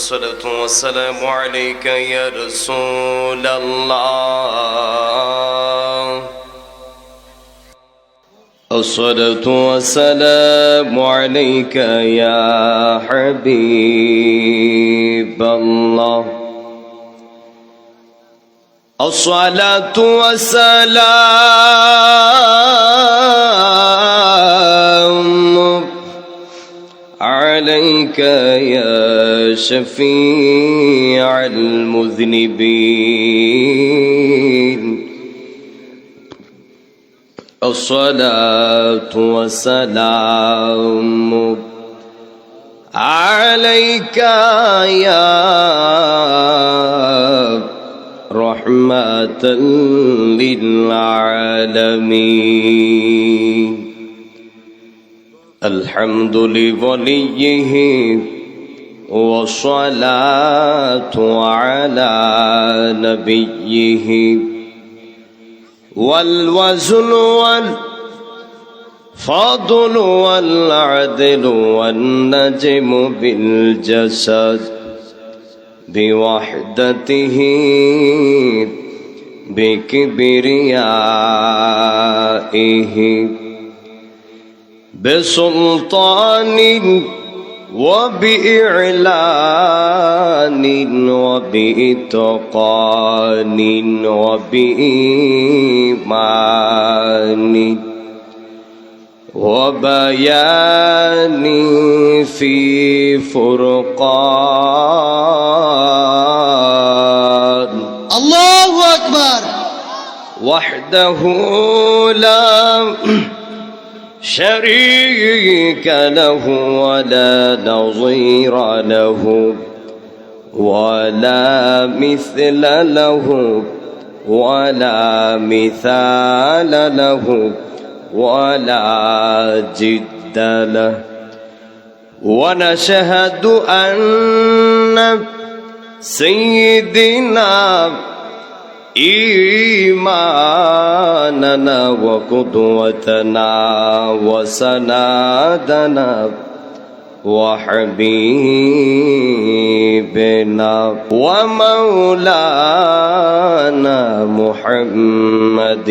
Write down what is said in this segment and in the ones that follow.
الصلاة والسلام عليك يا رسول الله الصلاة والسلام عليك يا حبيب الله الصلاة والسلام عليك يا شفيع المذنبين الصلاة والسلام عليك يا رحمة للعالمين الحمد لوليه والصلاة على نبيه والوزن والفضل والعدل والنجم بالجسد بوحدته بكبريائه بسلطان وبإعلان وبإتقان وبإيمان وبيان في فرقان الله أكبر وحده لا شريك له ولا نظير له ولا مثل له ولا مثال له ولا جد له ونشهد أن سيدنا إيماننا وقدوتنا وسنادنا وحبيبنا ومولانا محمد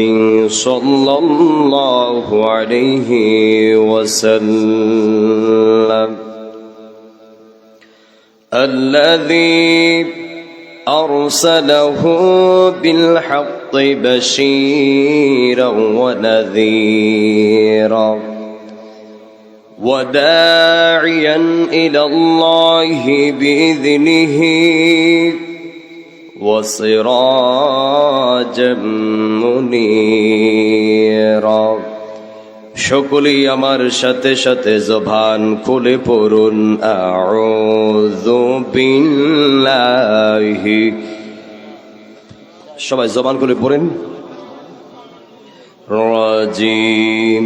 صلى الله عليه وسلم الذي أرسله بالحق بشيرا ونذيرا وداعيا إلى الله بإذنه وسراجا منيرا সকলেই আমার সাথে সাথে জবান খুলে পড়ুন আউযু বিল্লাহি সবাই জবান খুলে পড়েন রাজিম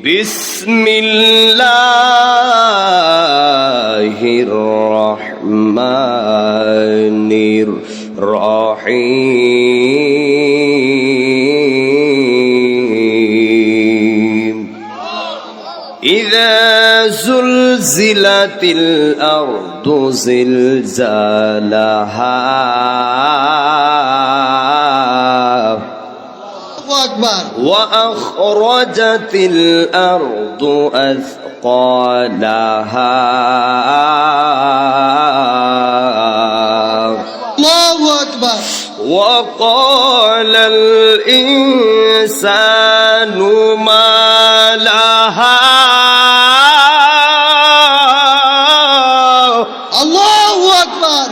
বিসমিল্লাহির রহমানির রহিম إذا زلزلت الأرض زلزالها وأخرجت الأرض أثقالها الله أكبر وقال الإنسان ما لها الله أكبر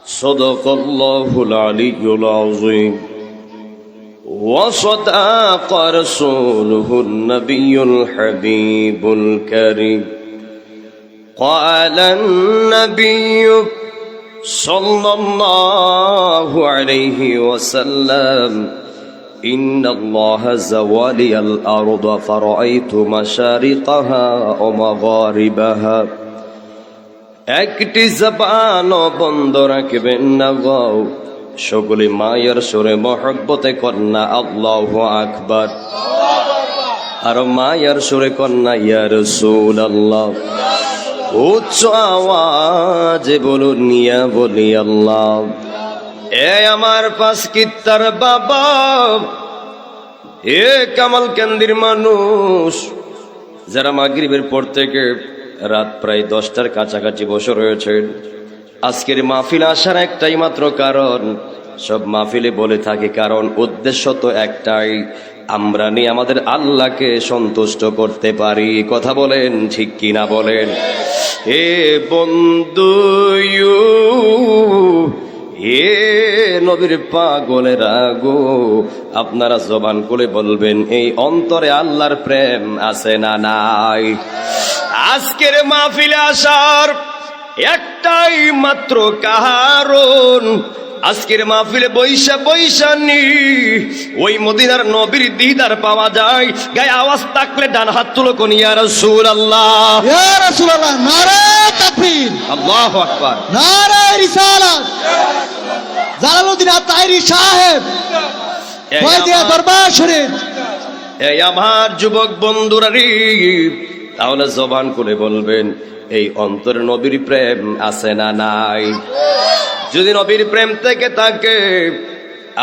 صدق الله العلي العظيم وصدق رسوله النبي الحبيب الكريم قال النبي صلى الله عليه وسلم إن الله زوالي الأرض فرأيت مشارقها ومغاربها একটি জবান বন্ধ রাখবেন না গো সকলে মায়ের সুরে মহব্বতে কন্যা আল্লাহু আকবার আর মায়ের সুরে কন্যা ইয়া রাসূলুল্লাহ উচ্চ আওয়াজে বলুন নিয়া বলি আল্লাহ। এ আমার পাঁচ কিত্তার বাবা, এ কামাল কান্দির মানুষ, যারা মাগরিবের পর থেকে রাত প্রায় 10টার কাছাকাছি বসে রয়েছেন, আজকের মাহফিল আসার একটাই মাত্র কারণ, সব মাহফিলে বলে থাকি কারণ উদ্দেশ্য তো একটাই, আমরা নিয়ে আমাদের আল্লাহকে সন্তুষ্ট করতে পারি। কথা বলেন ঠিক কিনা বলেন? হে বন্ধু, এ নবীর পাগলেরা গো, আপনারা জবান করে বলবেন এই অন্তরে আল্লাহর প্রেম আছে না নাই? আজকের মাহফিলে আসার একটাই মাত্র কারণ, আজকের মাহফিলে বৈশা বৈশানি ওই মদিনার নবীর দিদার পাওয়া যায়। গায়ে আওয়াজ থাকলে ডান হাত তুলো কোন ইয়া রাসূলুল্লাহ, ইয়া রাসূলুল্লাহ, নারে তাকবীর, আল্লাহু আকবার, নারে রিসালাত। জালালউদ্দিন আত-তাহেরি সাহেব, ফয়জিয়া দরবার শরীফ। এই আমার যুবক বন্ধুরা রে, তাহলে জবান করে বলবেন এই অন্তরে নবীর প্রেম আছে না নাই? যদি নবীর প্রেম থেকে থাকে,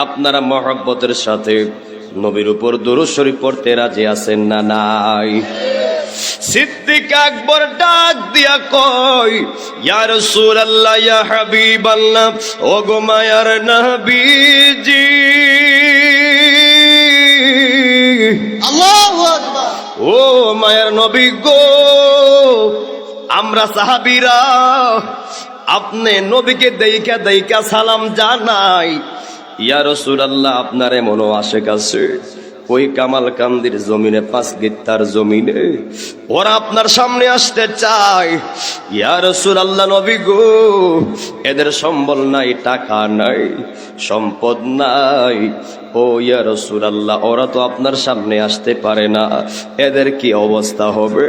আপনারা মহব্বতের সাথে নবীর উপর দুরূদ শরীফ পড়তে রাজি আছেন না নাই? সিদ্দিক আকবর ডাক দিয়া কয়, ইয়া রাসূলুল্লাহ, ইয়া হাবিবাল্লাহ, ও গো মায়ার নবীজি, আল্লাহু আকবার। ও মায়ার নবী গো, আমরা সাহাবীরা আপনি নবীকে দেইকা দেইকা সালাম জানাই। ইয়া রাসূলুল্লাহ, আপনার এমন আশেক আছে ওই কামাল কান্দির জমিনে, পাঁচ গিত্তার জমিনে, ওরা আপনার সামনে আসতে চায়। ইয়া রাসূলুল্লাহ, নবী গো, এদের সম্বল নাই, টাকা নাই, সম্পদ নাই। ও ইয়া রাসূলুল্লাহ, ওরা তো আপনার সামনে আসতে পারে না, এদের কি অবস্থা হবে?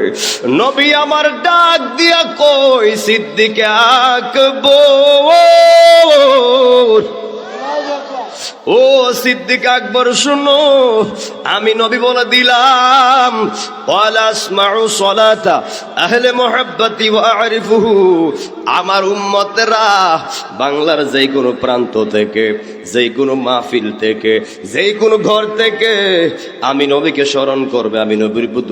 নবী আমার ডাক দিয়া কই, সিদ্দিক আকবর, ও সিদ্দিক আকবর শুনো, আমি নবী বলে দিলাম, ওয়ালা আসমাউ সালাতা আহলে মুহাব্বতি ওয়া আরিফুহু, আমার উম্মতেরা বাংলার যে কোনো প্রান্ত থেকে, যে কোনো মাহফিল থেকে, যে কোনো ঘর থেকে আমি নবীকে স্মরণ করবে, আমি নবীর উপর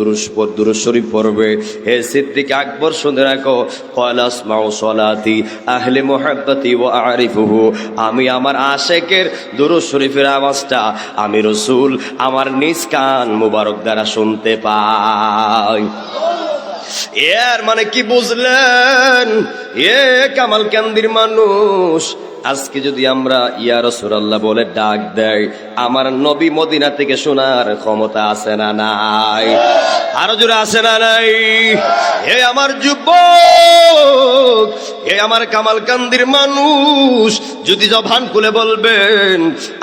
দুরূদ শরীফ পড়বে। হে সিদ্দিক আকবর শুনে রাখো, ওয়ালা আসমাউ সালাতি আহলে মুহাব্বতি ওয়া আরিফুহু, আমি আমার আশেকের দুরূদ শরীফের আওয়াজটা আমি রাসূল আমার নিজ কান মুবারক দ্বারা শুনতে পাই। এর মানে কি বুঝলেন? এ কামাল কান্দির মানুষ, আজকে যদি আমরা ইয়া রাসূলুল্লাহ বলে ডাক দেয়, আমার নবী মদিনা থেকে শোনার ক্ষমতা আছে না নাই? আরো জোরে আছে না নাই? হে আমার যুবক, হে আমার কামাল কান্দির মানুষ, যদি জবান খুলে বলবেন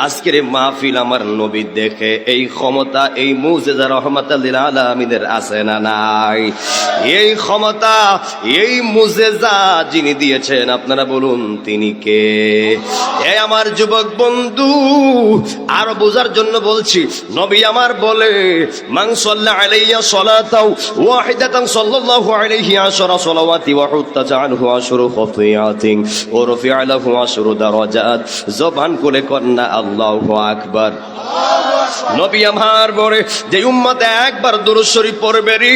আজকের মাহফিল আমার নবী দেখে, এই ক্ষমতা, এই মুজিজা রহমাতাল লিল আলামিনের আছে না নাই? এই ক্ষমতা, এই মুজিজা যিনি দিয়েছেন, আপনারা বলুন তিনি কে? এ আমার যুবক বন্ধু, আরো বোঝার জন্য বলছি, নবী আমার বলে, মান সাল্লা আলাইয়া সালাতাও ওয়াহিদাতান সাল্লাল্লাহু আলাইহি আশরা সালাওয়াতি ওয়া হুত্তা আনহু আশরু খাতিয়াতিন ওয়া রফিআ লাহু আশরু দারাজাত। জবান খুলে কন্না আল্লাহু আকবার। নবী আমার বলে, যে উম্মত একবার দুরূদ শরীফ পড়বে রে,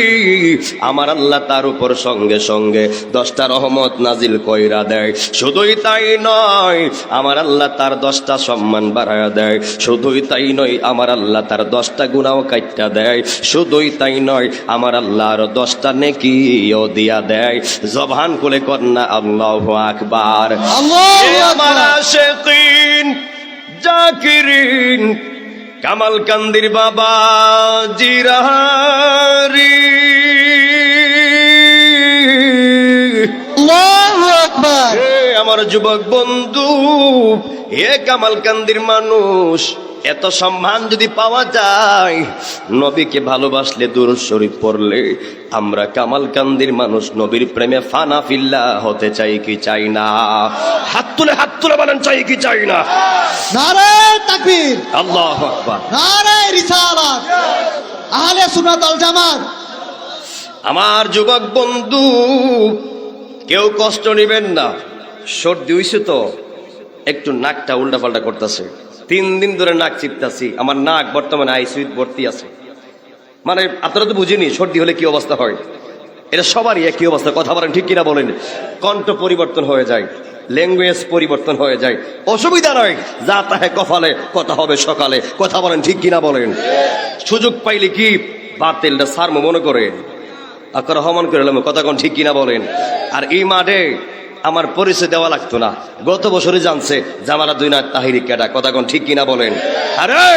আমার আল্লাহ তার উপর সঙ্গে সঙ্গে 10টা রহমত নাজিল কইরা দেয়। শুধুই তাই নয়, আমার আল্লাহ তার 10টা সম্মান বাড়ায়া দেয়। শুধুই তাই নয়, আমার আল্লাহ তার 10টা গুনাহ কাইটা দেয়। শুধুই তাই নয়, আমার আল্লাহ আরো 10টা নেকিও দিয়া দেয়। জবান খুলে কন্না আল্লাহু আকবার। আল্লাহু আমার আকবার। আশিকিন জাকিরিন কামাল কান্দির বাবা জিরাহারি, আল্লাহু আকবার। আমার যুবক বন্ধু, হে কামাল কান্দির মানুষ, এত সম্মান যদি পাওয়া যায়, নবীকে ভালোবাসলে, দুরূদ শরীফ পড়লে, আমরা কামাল কান্দির মানুষ নবীর প্রেমে ফানা ফিল্লা হতে চাই কি চাই না? হাত তুলে বলেন, চাই কি চাই না? নারে তাকবীর, আল্লাহু আকবার। নারে রিসালাত, আহলে সুন্নাত ওয়াল জামাত। আমার যুবক বন্ধু, কেউ কষ্ট নেবেন না। সর্দি হইছে তো একটু নাকটা উল্টাপাল্টা করতেছে, 3 দিন ধরে নাক চিপতাছি, আমার নাক বর্তমানে আইসিইউতে ভর্তি আছে। মানে আপনারা তো বুঝিনি সর্দি হলে কি অবস্থা হয়, এটা সবারই একই অবস্থা। কথা বলেন ঠিক কিনা বলেন? কণ্ঠ পরিবর্তন হয়ে যায়, ল্যাঙ্গুয়েজ পরিবর্তন হয়ে যায়, অসুবিধা নয়, যা তাহে কপালে, কথা হবে সকালে। কথা বলেন ঠিক কিনা বলেন? সুযোগ পাইলে কি বাতিলটা সারমো মনে করে আপনারা হমন করে এলাম। কথা কোন ঠিক কিনা বলেন? আর এই মাঠে আমার পরিচয় দেওয়া লাগতো না, গত বছরই জানছে জামালা দুইনাথ তাহিরি কেডা। কথা কোন ঠিক কিনা বলেন? আরে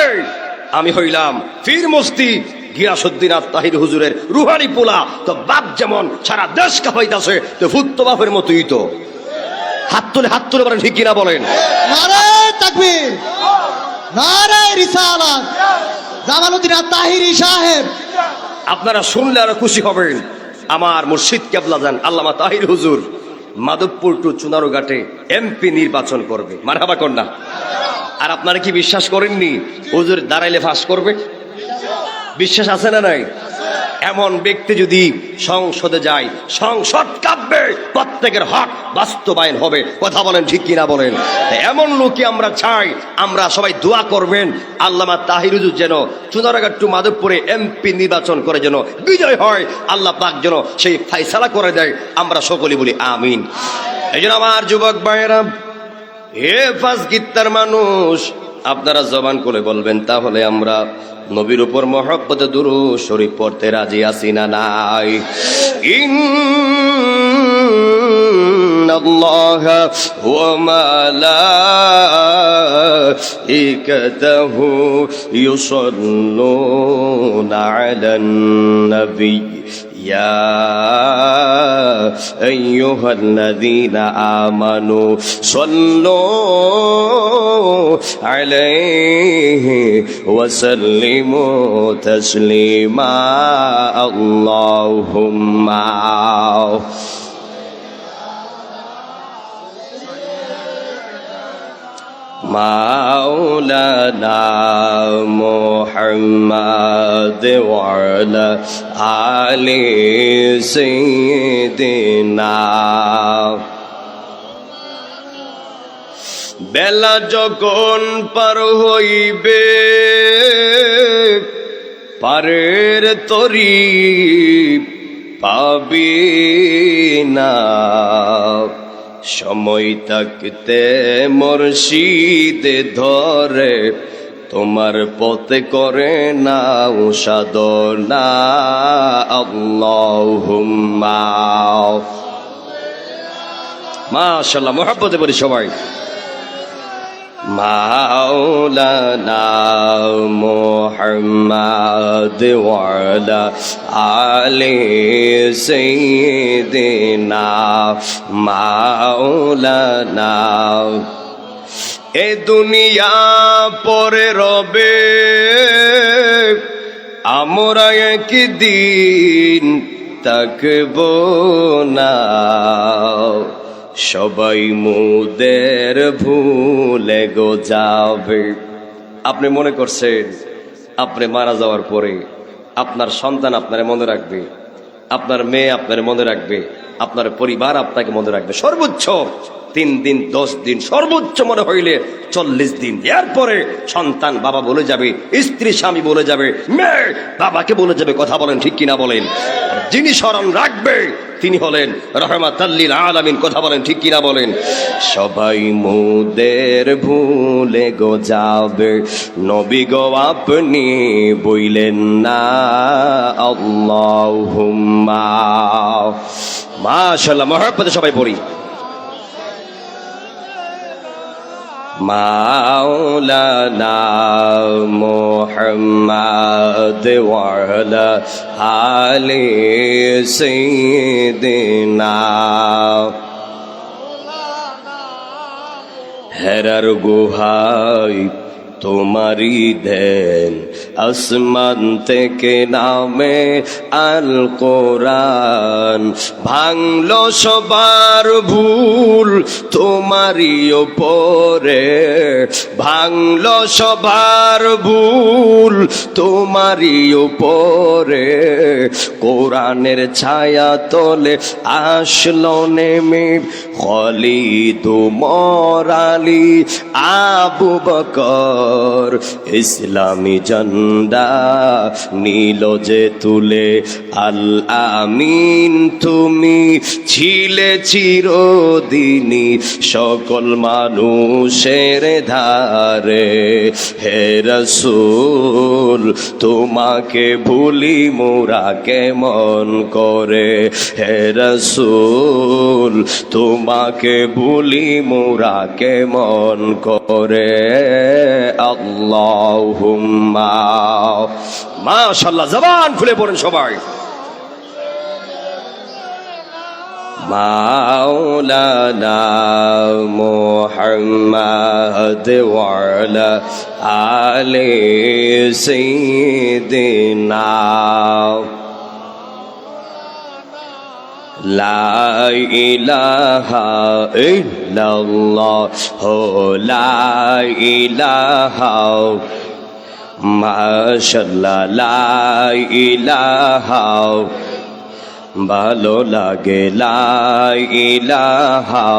আমি হইলাম ফির মুফতি গিয়াসউদ্দিন তাহির হুজুরের রুহানি পোলা। তো বাপ যেমন সারা দেশ কাঁপাইতাছে, তো ফুত বাপের মতোই তো। হাত তুলে বলেন ঠিক কিনা বলেন? নারে তাকবীর, নারে রিসালাত, জামালউদ্দিন তাহিরি সাহেব। আপনারা শুনলে আরো খুশি হবেন। আমার মুর্শিদ কেবলা যান আল্লামা তাহির হুজুর মাধবপুর টু চুনারুঘাটে এমপি নির্বাচন করবে। মারহাবা কন্যা। আর আপনারা কি বিশ্বাস করেননি হুজুর দাঁড়াইলে ফাঁস করবে? বিশ্বাস আছে না নাই? এমন ব্যক্তি যদি সংসদে যায়, সংসদ কাঁপবে, প্রত্যেকের হক বাস্তবায়ন হবে। কথা বলেন ঠিক কিনা বলেন? এমন লোকই আমরা চাই। আমরা সবাই দোয়া করবেন আল্লামা তাহির হুজুর যেন চুনারুঘাট টু মাধবপুরে এমপি নির্বাচন করে যেন বিজয় হয়, আল্লাহ পাক যেন সেই ফায়সালা করে দেয়। আমরা সকলেই বলি আমিন। এই জন্য আমার যুবক ভাইয়েরা, হে ফাঁস গিত্তার মানুষ, আপনারা জবান করে বলবেন তাহলে আমরা নবীর উপর মহব্বতে দুরূদ শরীফ পড়তে রাজি আছি না নাই? ইন্নাল্লাহা ওয়া মালাইকাতাহু ইউসাল্লুনা আলান নবী ইয়া আইয়ুহাল্লাযীনা আমানু সাল্লু আলাইহি ওয়া সাল্লিমু তাসলিমা। আল্লাহুম্মা মাওলানা মুহাম্মদ ওয়া আলা আলি সাইয়্যিদিনা। বেলা যখন পার হইবে পারের তরি পাবি না, সময় থাকতে মুর্শিদে ধরে তোমার পথে করে না সাধনা। আল্লাহুম্মা মাশাআল্লাহ, মুহাব্বতে বলি সবাই। মাওলানা মুহাম্মদ ওয়া আলা আলি সাইয়্যিদিনা মাওলানা। এ দুনিয়া পরে রবে, আমরা একদিন থাকব না, সবাই মুদের ভুলে গো যাবে। আপনি মনে করছেন আপনি মারা যাওয়ার পরে আপনার সন্তান আপনার মনে রাখবে, আপনার মেয়ে আপনার মনে রাখবে, আপনার পরিবার আপনাকে মনে রাখবে সর্বোচ্চ 3 দিন 10 দিন, সর্বোচ্চ মনে হইলে 40 দিন। এরপরে সন্তান বাবা বলে যাবে, স্ত্রী স্বামী বলে যাবে, মেয়ে বাবাকে বলে যাবে। কথা বলেন ঠিক কিনা বলেন? যিনি স্মরণ রাখবে তিনি হলেন রহমাতাল লিল আলামিন। কথা বলেন ঠিক কিনা বলেন? সবাই মুদের ভুলে গো যাবে, নবী গো আপনি বইলেন না। আল্লাহুম্মা মাশাআল্লাহ, মুহাব্বতে সবাই পড়ি। মাওলানা মুহাম্মদ ওয়া আলা আলি সাইয়্যিদিনা। হেরার গুহায় তোমারই দেন, আসমান থেকে নামে আল কোরআন, ভাঙলো সবার ভুল তোমারই ওপরে, ভাঙলো সবার ভুল তোমারই ওপরে, কোরআনের ছায়া তলে আসলো নেমে খালিদ ওমর আলী আবু বকর, ইসলামী ঝান্ডা নীল যে তুলে, আল আমিন তুমি ছিলে চিরদিনই সকল মানুষের ধারে, হে রাসূল তোমাকে ভুলি মোরা কেমন করে, হে রাসূল তোমাকে ভুলি মোরা কেমন করে। আল্লাহুম্মা, মাশাআল্লাহ, জবান খুলে পড়েন সবাই। মাওলানা মুহাম্মদ ওয়া আলা আলি সাইয়্যিদিনা, লা ইলাহা ইল্লাল্লাহ, লা ইলাহা, মাশাআল্লাহ, লা ইলাহা, ভালো লাগে লা ইলাহা,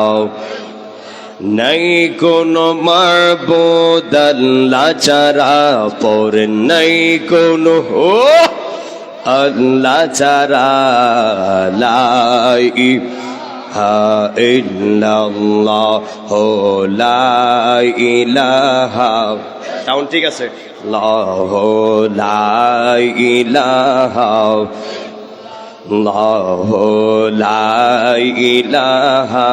নাই কোনো মাবুদ আল্লাহ ছাড়া, পর নাই কোনো আল্লাহ ছাড়া, লা ইলাহা ইল্লাল্লাহ, লা ইলাহা, সাউন্ড ঠিক আছে, লা ইলাহা, লা ইলাহা।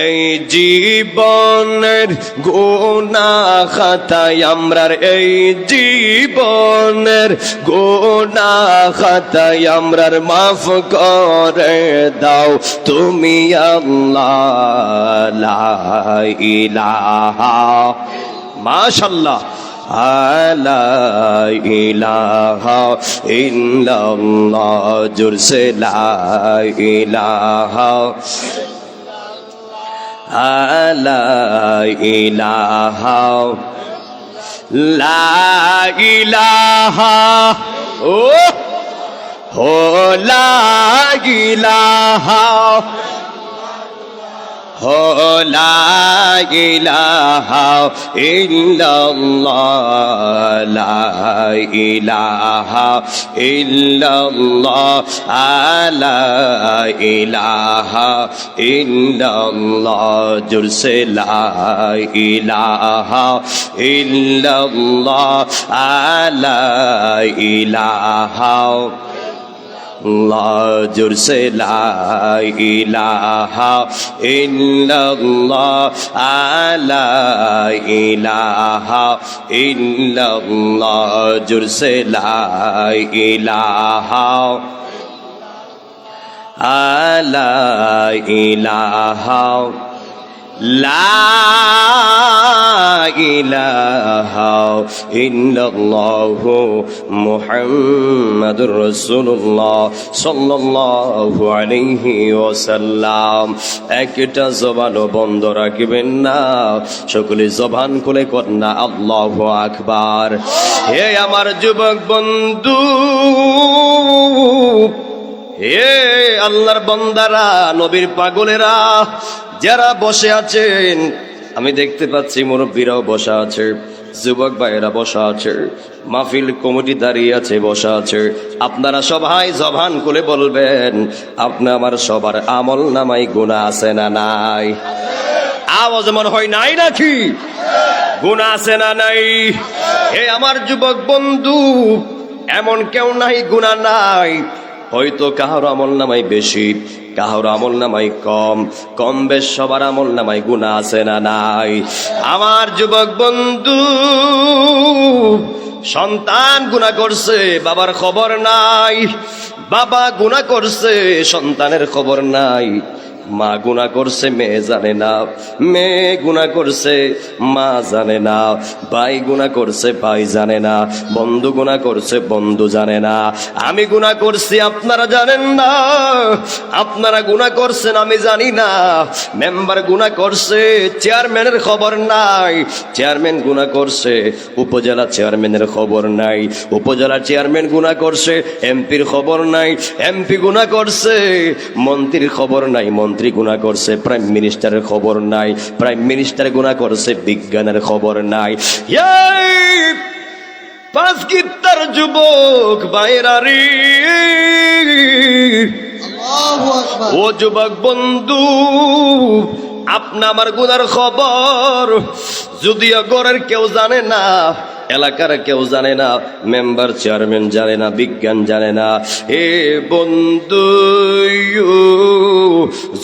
এই জীবনের গুনাহ খাতায় আমরার, এই জীবনের গুনাহ খাতায় আমরার মাফ করে দাও তুমি আল্লাহ, লা ইলাহা, মাশাআল্লাহ, লা ইলাহা ইল্লাল্লাহ, জোরসে লা ইলাহা, লা ইলাহা, লা ইলাহা, ও লা ইলাহা, লা ইলাহা ইল্লাল্লাহ, লা ইলাহা ইল্লাল্লাহ, লা ইলাহা ইল্লাল্লাহ, জোরসে লা ইলাহা ইল্লাল্লাহ, লা ইলাহা, জোরসে লা ইলাহা ইল্লাল্লাহ, লা ইলাহা ইল্লাল্লাহ, জোরসে লা ইলাহা, লা ইলাহা, লা ইলাহা ইল্লাল্লাহু মুহাম্মাদুর রাসূলুল্লাহ সাল্লাল্লাহু আলাইহি ওয়াসাল্লাম। একটা জবানও বন্ধ রাখবেন না, সকলে জবান খুলে কন্যা আল্লাহু আকবার। হে আমার যুবক বন্ধু, হে আল্লাহর বান্দারা, নবীর পাগলেরা যারা বসে আছেন, আমি দেখতে পাচ্ছি মুরব্বীরাও বসা আছে, যুবক ভাইয়েরা বসা আছে, মাহফিল কমিটি দাঁড়িয়ে আছে, বসা আছে। আপনারা সবাই জবান খুলে বলবেন, আপনি আমার সবার আমল নামাই গুনাহ আছে না নাই? আওয়াজ মনে হয় নাই নাকি? গুনাহ আছে না নাই? হে আমার যুবক বন্ধু, এমন কেউ নাই গুনাহ নাই। হয়তো কাহার আমল নামাই বেশি, কাহার আমল নামাই কম, কম বেশ সবার আমল নামাই গুনাহ আছে না নাই? আমার যুবক বন্ধু, সন্তান গুনাহ করছে, বাবার খবর নাই, বাবা গুনাহ করছে, সন্তানের খবর নাই, মা গুনাহ করছে মেয়ে জানে না, মেয়ে গুনাহ করছে মা জানে না, ভাই গুনাহ করছে ভাই জানে না, বন্ধু গুনাহ করছে বন্ধু জানে না। আমি গুনাহ করছি আপনারা জানেন না, আপনারা গুনাহ করছেন আমি জানি না, মেম্বার গুনাহ করছে চেয়ারম্যানের খবর নাই, চেয়ারম্যান গুনাহ করছে উপজেলা চেয়ারম্যানের খবর নাই, উপজেলা চেয়ারম্যান গুনাহ করছে এমপির খবর নাই, এমপি গুনাহ করছে মন্ত্রীর খবর নাই, মন্ত্রী গুনাহ করছে প্রাইম মিনিস্টারের খবর নাই, প্রাইম মিনিস্টার গুনাহ করছে বিজ্ঞানের খবর নাই। এই পাঁচ গিত্তার যুবক বাইরারি, আল্লাহু আকবার। ও যুবক বন্ধু, আপনা আমার গুনার খবর যদিও ঘরের কেউ জানে না, এলাকার কেউ জানে না, মেম্বার চেয়ারম্যান জানে না, বিজ্ঞান জানে না, এ বন্ধু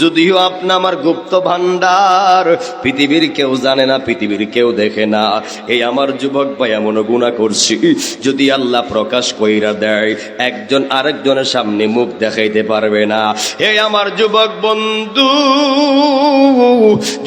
যদিও আপনা আমার গুপ্ত ভান্ডার পৃথিবীর কেউ জানে না, পৃথিবীর কেউ দেখে না, এই আমার যুবক ভাই এমন গুনাহ করছি যদি আল্লাহ প্রকাশ কইরা দেয় একজন আরেকজনের সামনে মুখ দেখাইতে পারবে না। এই আমার যুবক বন্ধু,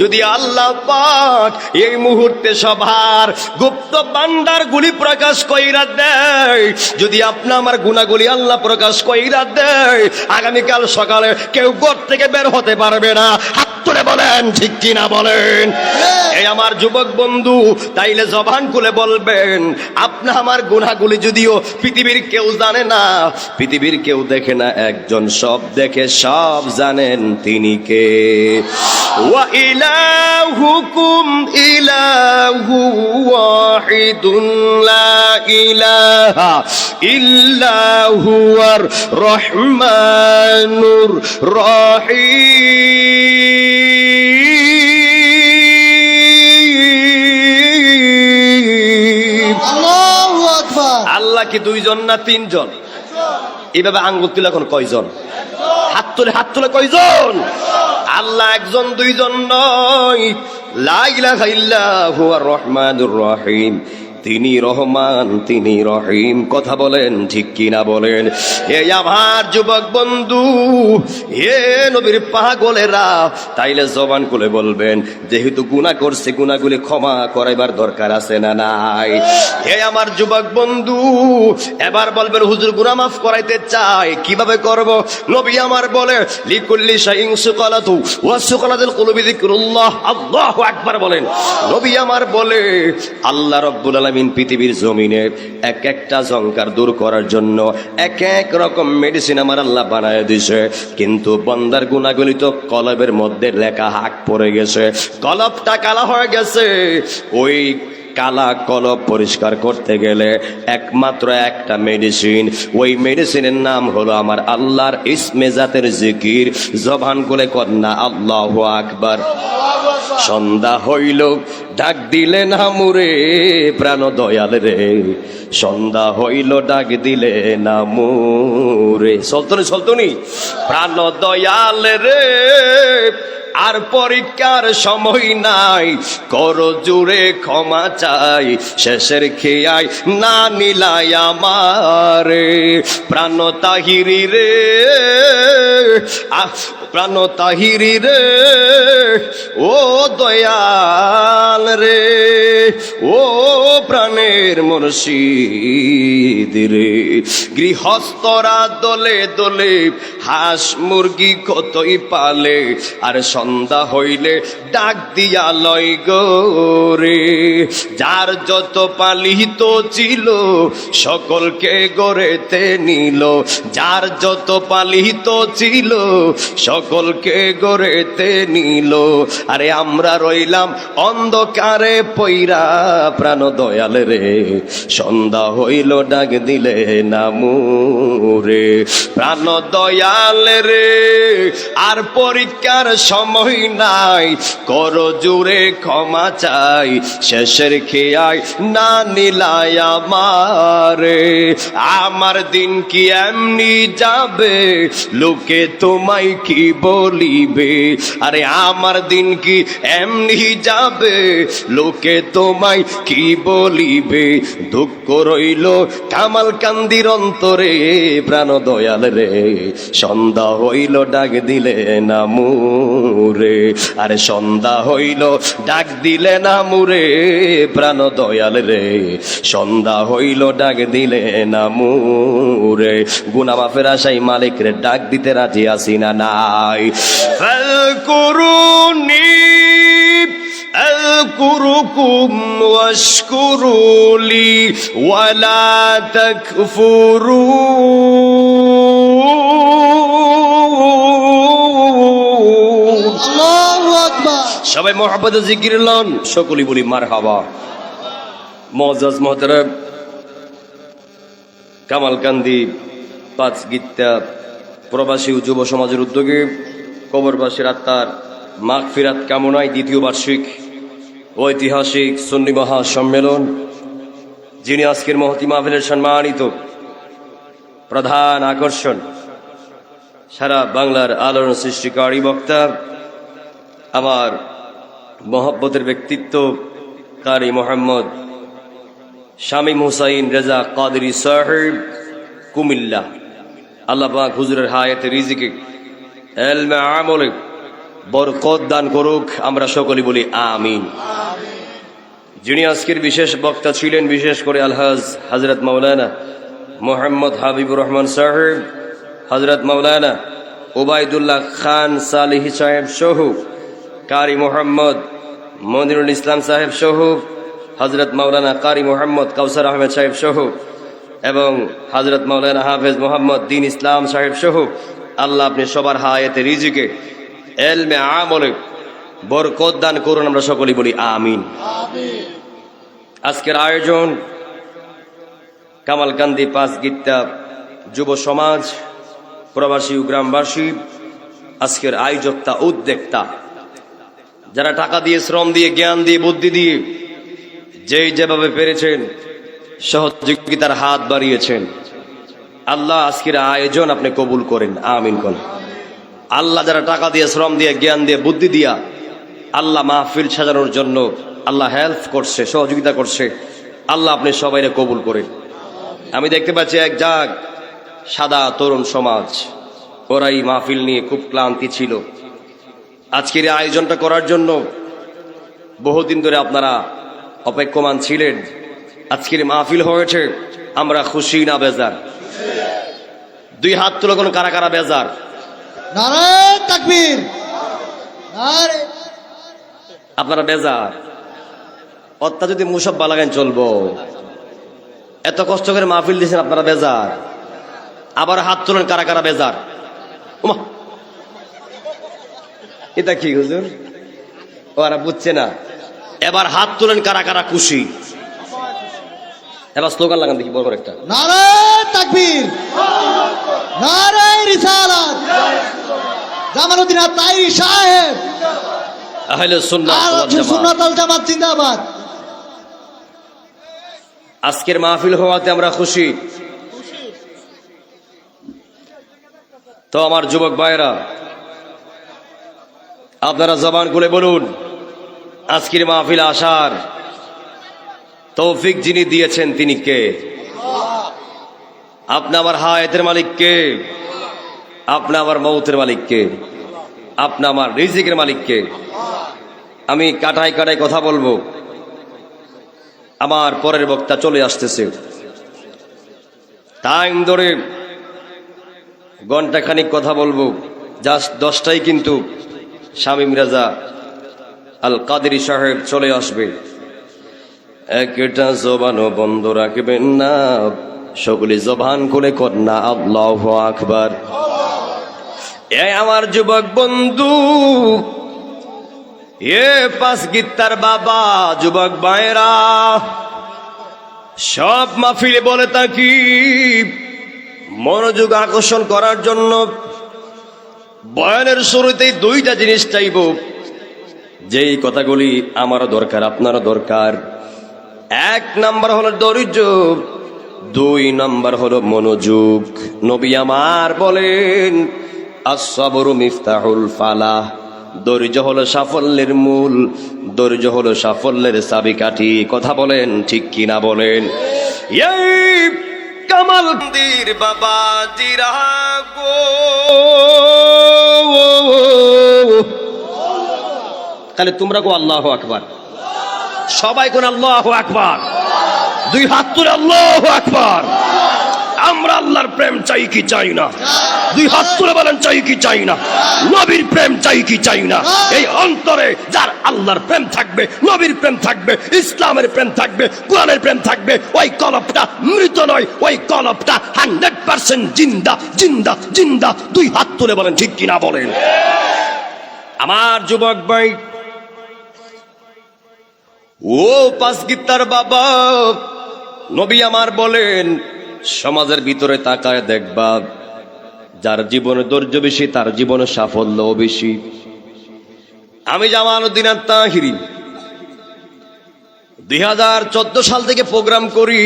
যদি আল্লাহ পাক এই মুহূর্তে সবার গুপ্ত ভান্ডার গুলি প্রকাশ কইরা দেয়, যদি আপনি আমার গুনাহগুলি আল্লাহ প্রকাশ কইরা দেয়, আগামীকাল সকালে কেউ ঘর থেকে বের হতে পারবে না। হাত তুলে বলেন ঠিক কিনা বলেন। এই আমার যুবক বন্ধু, তাইলে জবান খুলে বলবেন, আপনি আমার গুনাহগুলি যদিও পৃথিবীর কেউ জানে না, পৃথিবীর কেউ দেখে না, একজন সব দেখে সব জানেন, তিনি কে? ওয়া ইলাহুকুম ইলাহু ওয়াহিদুন লা ইলাহা ইল্লা হুয়ার রহমানুর রহিম। আল্লাহু আকবার। আল্লাহ কি দুইজন না তিনজন? এইভাবে আঙ্গুল তুলে এখন কয়জন? হাত তুলে কয়জন? আল্লাহ একজন দুইজন নয়। লা ইলাহা ইল্লা হুয়ার রহমানুর রহিম, তিনি রহমান তিনি রহিম। কথা বলেন ঠিক কিনা বলেন। এই আমার যুবক বন্ধু, হে নবীর পাগলেরা, তাইলে জবান খুলে বলবেন, যেহেতু গুনাহ করছে গুনাহগুলি ক্ষমা করাইবার দরকার আছে না নাই? হে আমার যুবক বন্ধু, এবার বলবেন হুজুর গুনাহ মাফ করাইতে চাই, কিভাবে করব? নবী আমার বলে, লিকুল্লি শাইইন সুকালাতু ওয়া সুকালাতুল কুলুবি যিকরুল্লাহ। আল্লাহু আকবার বলেন। নবী আমার বলে, আল্লাহ রাব্বুল আলামিন পৃথিবীর জমিনে এক একটা জংকার দূর করার জন্য এক এক রকম মেডিসিন আমার আল্লাহ বানায় দিছে, কিন্তু বান্দার গুনাহগুলি তো কলবের মধ্যে লেখা হাক পড়ে গেছে, কলবটা কালা হয়ে গেছে। ওই কালা কলব পরিষ্কার করতে গেলে একমাত্র একটা মেডিসিন, ওই মেডিসিনের নাম হলো আমার আল্লাহর ইসমে জাতের জিকির। জবান খুলে কন্যা আল্লাহু আকবার। সন্ধ্যা হইল ডাক দিলে না মুরে প্রাণ দয়াল রে, সন্ধ্যা হইল ডাক দিলে না মুরে। চলতনি প্রাণ দয়াল রে, আর পরীক্ষার সময় নাই, কর জুড়ে ক্ষমা চাই, শেষের খেয়াই না নিলাই আমারে। প্রাণ তাহিরি রে, প্রাণ তাহিরি রে, ও দয়াল রে, ও প্রাণের মুর্শিদ রে। গৃহস্থরা দলে দলে হাঁস মুরগি কতই পালে, আর সন্ধ্যা হইলে ডাক দিয়া লয় গোরে। যার যত পালিত ছিল সকলকে গড়েতে নিল, যার যত পালিত ছিল সকলকে গড়েতে নিল। আরে আমরা রইলাম অন্ধকারে পইরা প্রাণ দয়াল রে, সন্ধ্যা হইল ডাক দিলে না মুরে। প্রাণ দয়াল রে, আর পরীক্ষার সময় নাই, কর জুড়ে ক্ষমা চাই, শেষের খেয়াই না নিলাই আমারে। আমার দিন কি এমনি যাবে, লোকে তোমায় কি বলিবে, আরে আমার দিন কি এমনি যাবে, লোকে তোমায় কি বলিবে, দুঃখ রইল কামাল কান্দির অন্তরে, প্রাণ দয়াল রে সন্ধ্যা হইল ডাক দিলে না মুরে, আরে সন্ধ্যা হইল ডাক দিলে না মুরে, প্রাণ দয়াল রে সন্ধ্যা হইল ডাক দিলে না মুরে, গুনাহ মাফের আশাই মালিক রে ডাক দিতে রাজি আছি না নাই। ফাযকুরুনি أذكركم واشكروا لي ولا تكفرون। আল্লাহু আকবার। সবাই মোহাম্মদ জিকির লন, সকলেই বলি মারহাবা। মুআজ্জাজ মুহতারাম, কামালকান্দি পাঁচ গীতা প্রবাসী ও যুব সমাজের উদ্যোগে কবরবাসীর আত্মার মাগফিরাত কামনায় দ্বিতীয় বার্ষিক ঐতিহাসিক সুন্নি মহাসম্মেলন, যিনি আজকের মহতি মাহফিলের সম্মানিত প্রধান আকর্ষণ, সারা বাংলার আলোড়ন সৃষ্টিকারী বক্তা, আমার মহব্বতের ব্যক্তিত্ব কারি মোহাম্মদ শামীম হুসাইন রেজা কাদেরী সাহেব কুমিল্লা, আল্লাহ পাক হুজুরের হায়াতে রিজিকে ইলমে আমলে বরকত দান করুক, আমরা সকলেই বলি আমিন। যিনি আজকের বিশেষ বক্তা ছিলেন, বিশেষ করে আলহাজ হযরত মাওলানা মোহাম্মদ হাবিবুর রহমান সাহেব, হযরত মাওলানা ওবায়দুল্লাহ খান সালিহি সাহেব সহ, কারি মোহাম্মদ মনিরুল ইসলাম সাহেব সহ, হযরত মাওলানা কারি মোহাম্মদ কাউসার আহমেদ সাহেব সহ, এবং হযরত মাওলানা হাফেজ মোহাম্মদ দ্বীন ইসলাম সাহেব সহ, আল্লাহ আপনি সবার হায়াতে রিজিকে ইলমে আমলে বরকত দান করুন, আমরা সকলেই বলি আমিন। আজকের আয়োজন কামালকান্দি পাঁচ গীতা যুব সমাজ, প্রবাসী ও গ্রামবাসী, আজকের আয়োজকতা উদ্যোক্তা যারা টাকা দিয়ে, শ্রম দিয়ে, জ্ঞান দিয়ে, বুদ্ধি দিয়ে যেই যেভাবে পেরেছেন সহযোগিতার হাত বাড়িয়েছেন, আল্লাহ আজকের আয়োজন আপনি কবুল করেন, আমিন করেন। আল্লাহ যারা টাকা দিয়ে, শ্রম দিয়ে, জ্ঞান দিয়ে, বুদ্ধি দিয়া আল্লাহ মাহফিল সাজানোর জন্য আল্লাহ হেল্প করছে, সহযোগিতা করছে, আল্লাহ আপনি সবাইরে কবুল করেন। আমি দেখতে পাচ্ছি এক জাগ সাদা তরুণ সমাজ, ওরাই মাহফিল নিয়ে খুব ক্লান্তি ছিল। আজকের এই আয়োজনটা করার জন্য বহুদিন ধরে আপনারা অপেক্ষমান ছিলেন। আজকের মাহফিল হয়েছে, আমরা খুশি না বেজার? দুই হাত তুলে কোন কারা কারা বেজার? নারায়ে তাকবীর, নারে। আপনারা বেজার? অত্যা যদি মুসাব্বা লাগান চলবো? এত কষ্ট করে মাহফিল দিয়েছেন, আপনারা বেজার? আবার হাত তুলেন কারা কারা বেজার? ওমা, এটা কি হুজুর? ওরা বুঝছে না। এবার হাত তুলেন কারা কারা খুশি? এবার স্লোগান লাগান দেখি বড় একটা। নারায়ে তাকবীর, নারায়ে রিসালাত, জামালউদ্দিন আত-তায়রি সাহেব, আহলে সুন্নাত ওয়াল জামাত, সুন্নাত ওয়াল জামাত জিন্দাবাদ। আজকের মাহফিল হওয়াতে আমরা খুশি। তো আমার যুবক ভাইরা, আপনারা জবান খুলে বলুন, আজকের মাহফিল আসার তৌফিক যিনি দিয়েছেন তিনি কে? আপনি আমার হায়াতের মালিক কে? আপনি আমার মৌতের মালিক কে? আপনি আমার রিজিকের মালিক কে? আমি কাটাই কাটাই কথা বলবো, আমার পরের বক্তা চলে আসতেছে। টাইম ধরে ঘন্টা খানিক কথা বলবো, জাস্ট 10টায় কিন্তু শামীম রেজা আল কাদেরী সাহেব চলে আসবে। একটা জবানও বন্ধ রাখবেন না, সকলে জবান খুলে কন্যা আল্লাহু আকবার। এ আমার যুবক বন্ধু, এ পাঁচ গীতার বাবা, যুবক ভাইরা, সব মাহফিলে বলে থাকি মনোযোগ আকর্ষণ করার জন্য বয়ানের শুরুতেই দুইটা জিনিস চাইব, যেই কথাগুলি আমারও দরকার, আপনারও দরকার। 1 নাম্বার হলো ধৈর্য, 2 নাম্বার হলো মনোযোগ। নবী আমার বলেন, আস-সাবরু মিফতাহুল ফালাহ, ধৈর্য হলো সাফল্যের মূল, ধৈর্য হলো সাফল্যের চাবিকাঠি। কথা বলেন ঠিক কিনা বলেন? এই কামালদির বাবা জিরা গো, তাহলে তোমরা গো আল্লাহু আকবার, সবাই কোন আল্লাহু আকবার, দুই হাত তুলে আল্লাহু আকবার। আমরা আল্লাহর প্রেম চাই কি চাই না? দুই হাত তুলে বলেন চাই কি চাই না? নবীর প্রেম চাই কি চাই না? এই অন্তরে যার আল্লাহর প্রেম থাকবে, নবীর প্রেম থাকবে, ইসলামের প্রেম থাকবে, কোরআনের প্রেম থাকবে, ওই কলবটা মৃত নয়, ওই কলবটা 100% জিন্দা জিন্দা জিন্দা। দুই হাত তুলে বলেন ঠিক কিনা বলেন? আমার যুবক ভাই, ও পাঁচ গিত্তার বাবা, নবী আমার বলেন, সমাজের ভিতরে তাকায় দেখবা, যার জীবনে ধৈর্য বেশি তার জীবনে সাফল্য বেশি। আমি জামালউদ্দিন আত-তাহিরি 2014 সাল থেকে প্রোগ্রাম করি,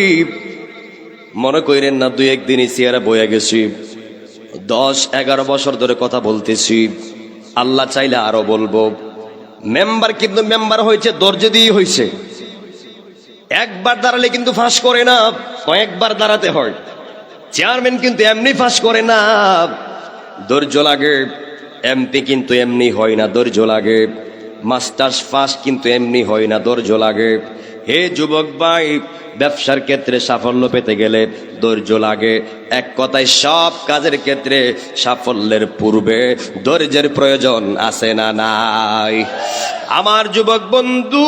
মনে করেন না দুই একদিনই চেয়ারে বয়ে গেছি। 10-11 বছর ধরে কথা বলতেছি, আল্লাহ চাইলে আরো বলবো। মেম্বার কিন্তু মেম্বার হয়েছে ধৈর্য দিয়ে হয়েছে। একবার দাঁড়ালে কিন্তু ফাঁস করে না, কয়েকবার দাঁড়াতে হয়। চেয়ারম্যান কিন্তু এমনি ফাঁস করে না, ধৈর্য লাগে। এমপি কিন্তু এমনি হয় না, ধৈর্য লাগে। মাস্টার্স ফাঁস কিন্তু এমনি হয় না, ধৈর্য লাগে। হে যুবক ভাই, ব্যবসার ক্ষেত্রে সাফল্য পেতে গেলে ধৈর্য লাগে। এক কথায় সব কাজের ক্ষেত্রে সাফল্যের পূর্বে ধৈর্যের প্রয়োজন আছে না নাই? আমার যুবক বন্ধু,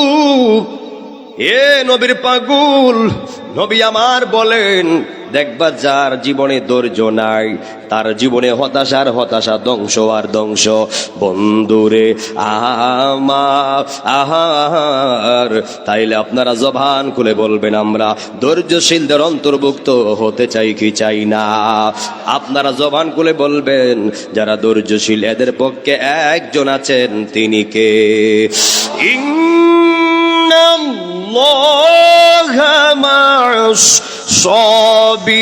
এ নবীর পাগল, নবী আমার বলেন, দেখবা যার জীবনে ধৈর্য নাই তার জীবনে হতাশার হতাশা, ধ্বংস আর ধ্বংস। বন্ধুরে আমার, তাইলে আপনারা জবান খুলে বলবেন, আমরা ধৈর্যশীলদের অন্তর্ভুক্ত হতে চাই কি চাই না? আপনারা জবান খুলে বলবেন, যারা ধৈর্যশীল এদের পক্ষে একজন আছেন, তিনি কে? ইন্নাল্লাহা মা'আস সাবিরিন।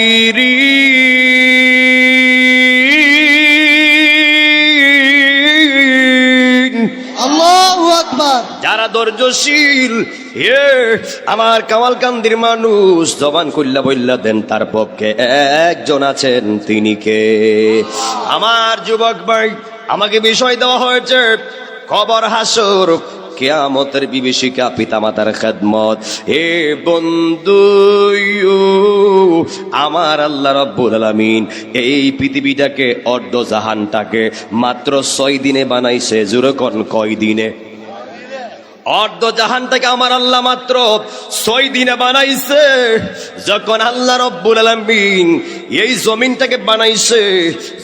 আল্লাহু আকবার। যারা ধৈর্যশীল, হে আমার কামালকান্দির মানুষ, জবান খুল্লা বইল্লা দেন, তার পক্ষে একজন আছেন, তিনি কে? আমার যুবক ভাই, আমাকে বিষয় দেওয়া হয়েছে কবর, হাসর, কিয়ামতের বিভীষিকা, পিতামাতার খেদমত। হে বন্ধু, আমার আল্লাহ রাব্বুল আলামিন এই পৃথিবীটাকে, অর্ধ জাহানটাকে মাত্র 6 দিনে বানাইছে। জোরে কোন কয় দিনে? অর্ধ জাহানটাকে আমার আল্লাহ মাত্র 6 দিনে বানাইছে। যখন আল্লাহ রাব্বুল আলামিন এই জমিনটাকে বানাইছে,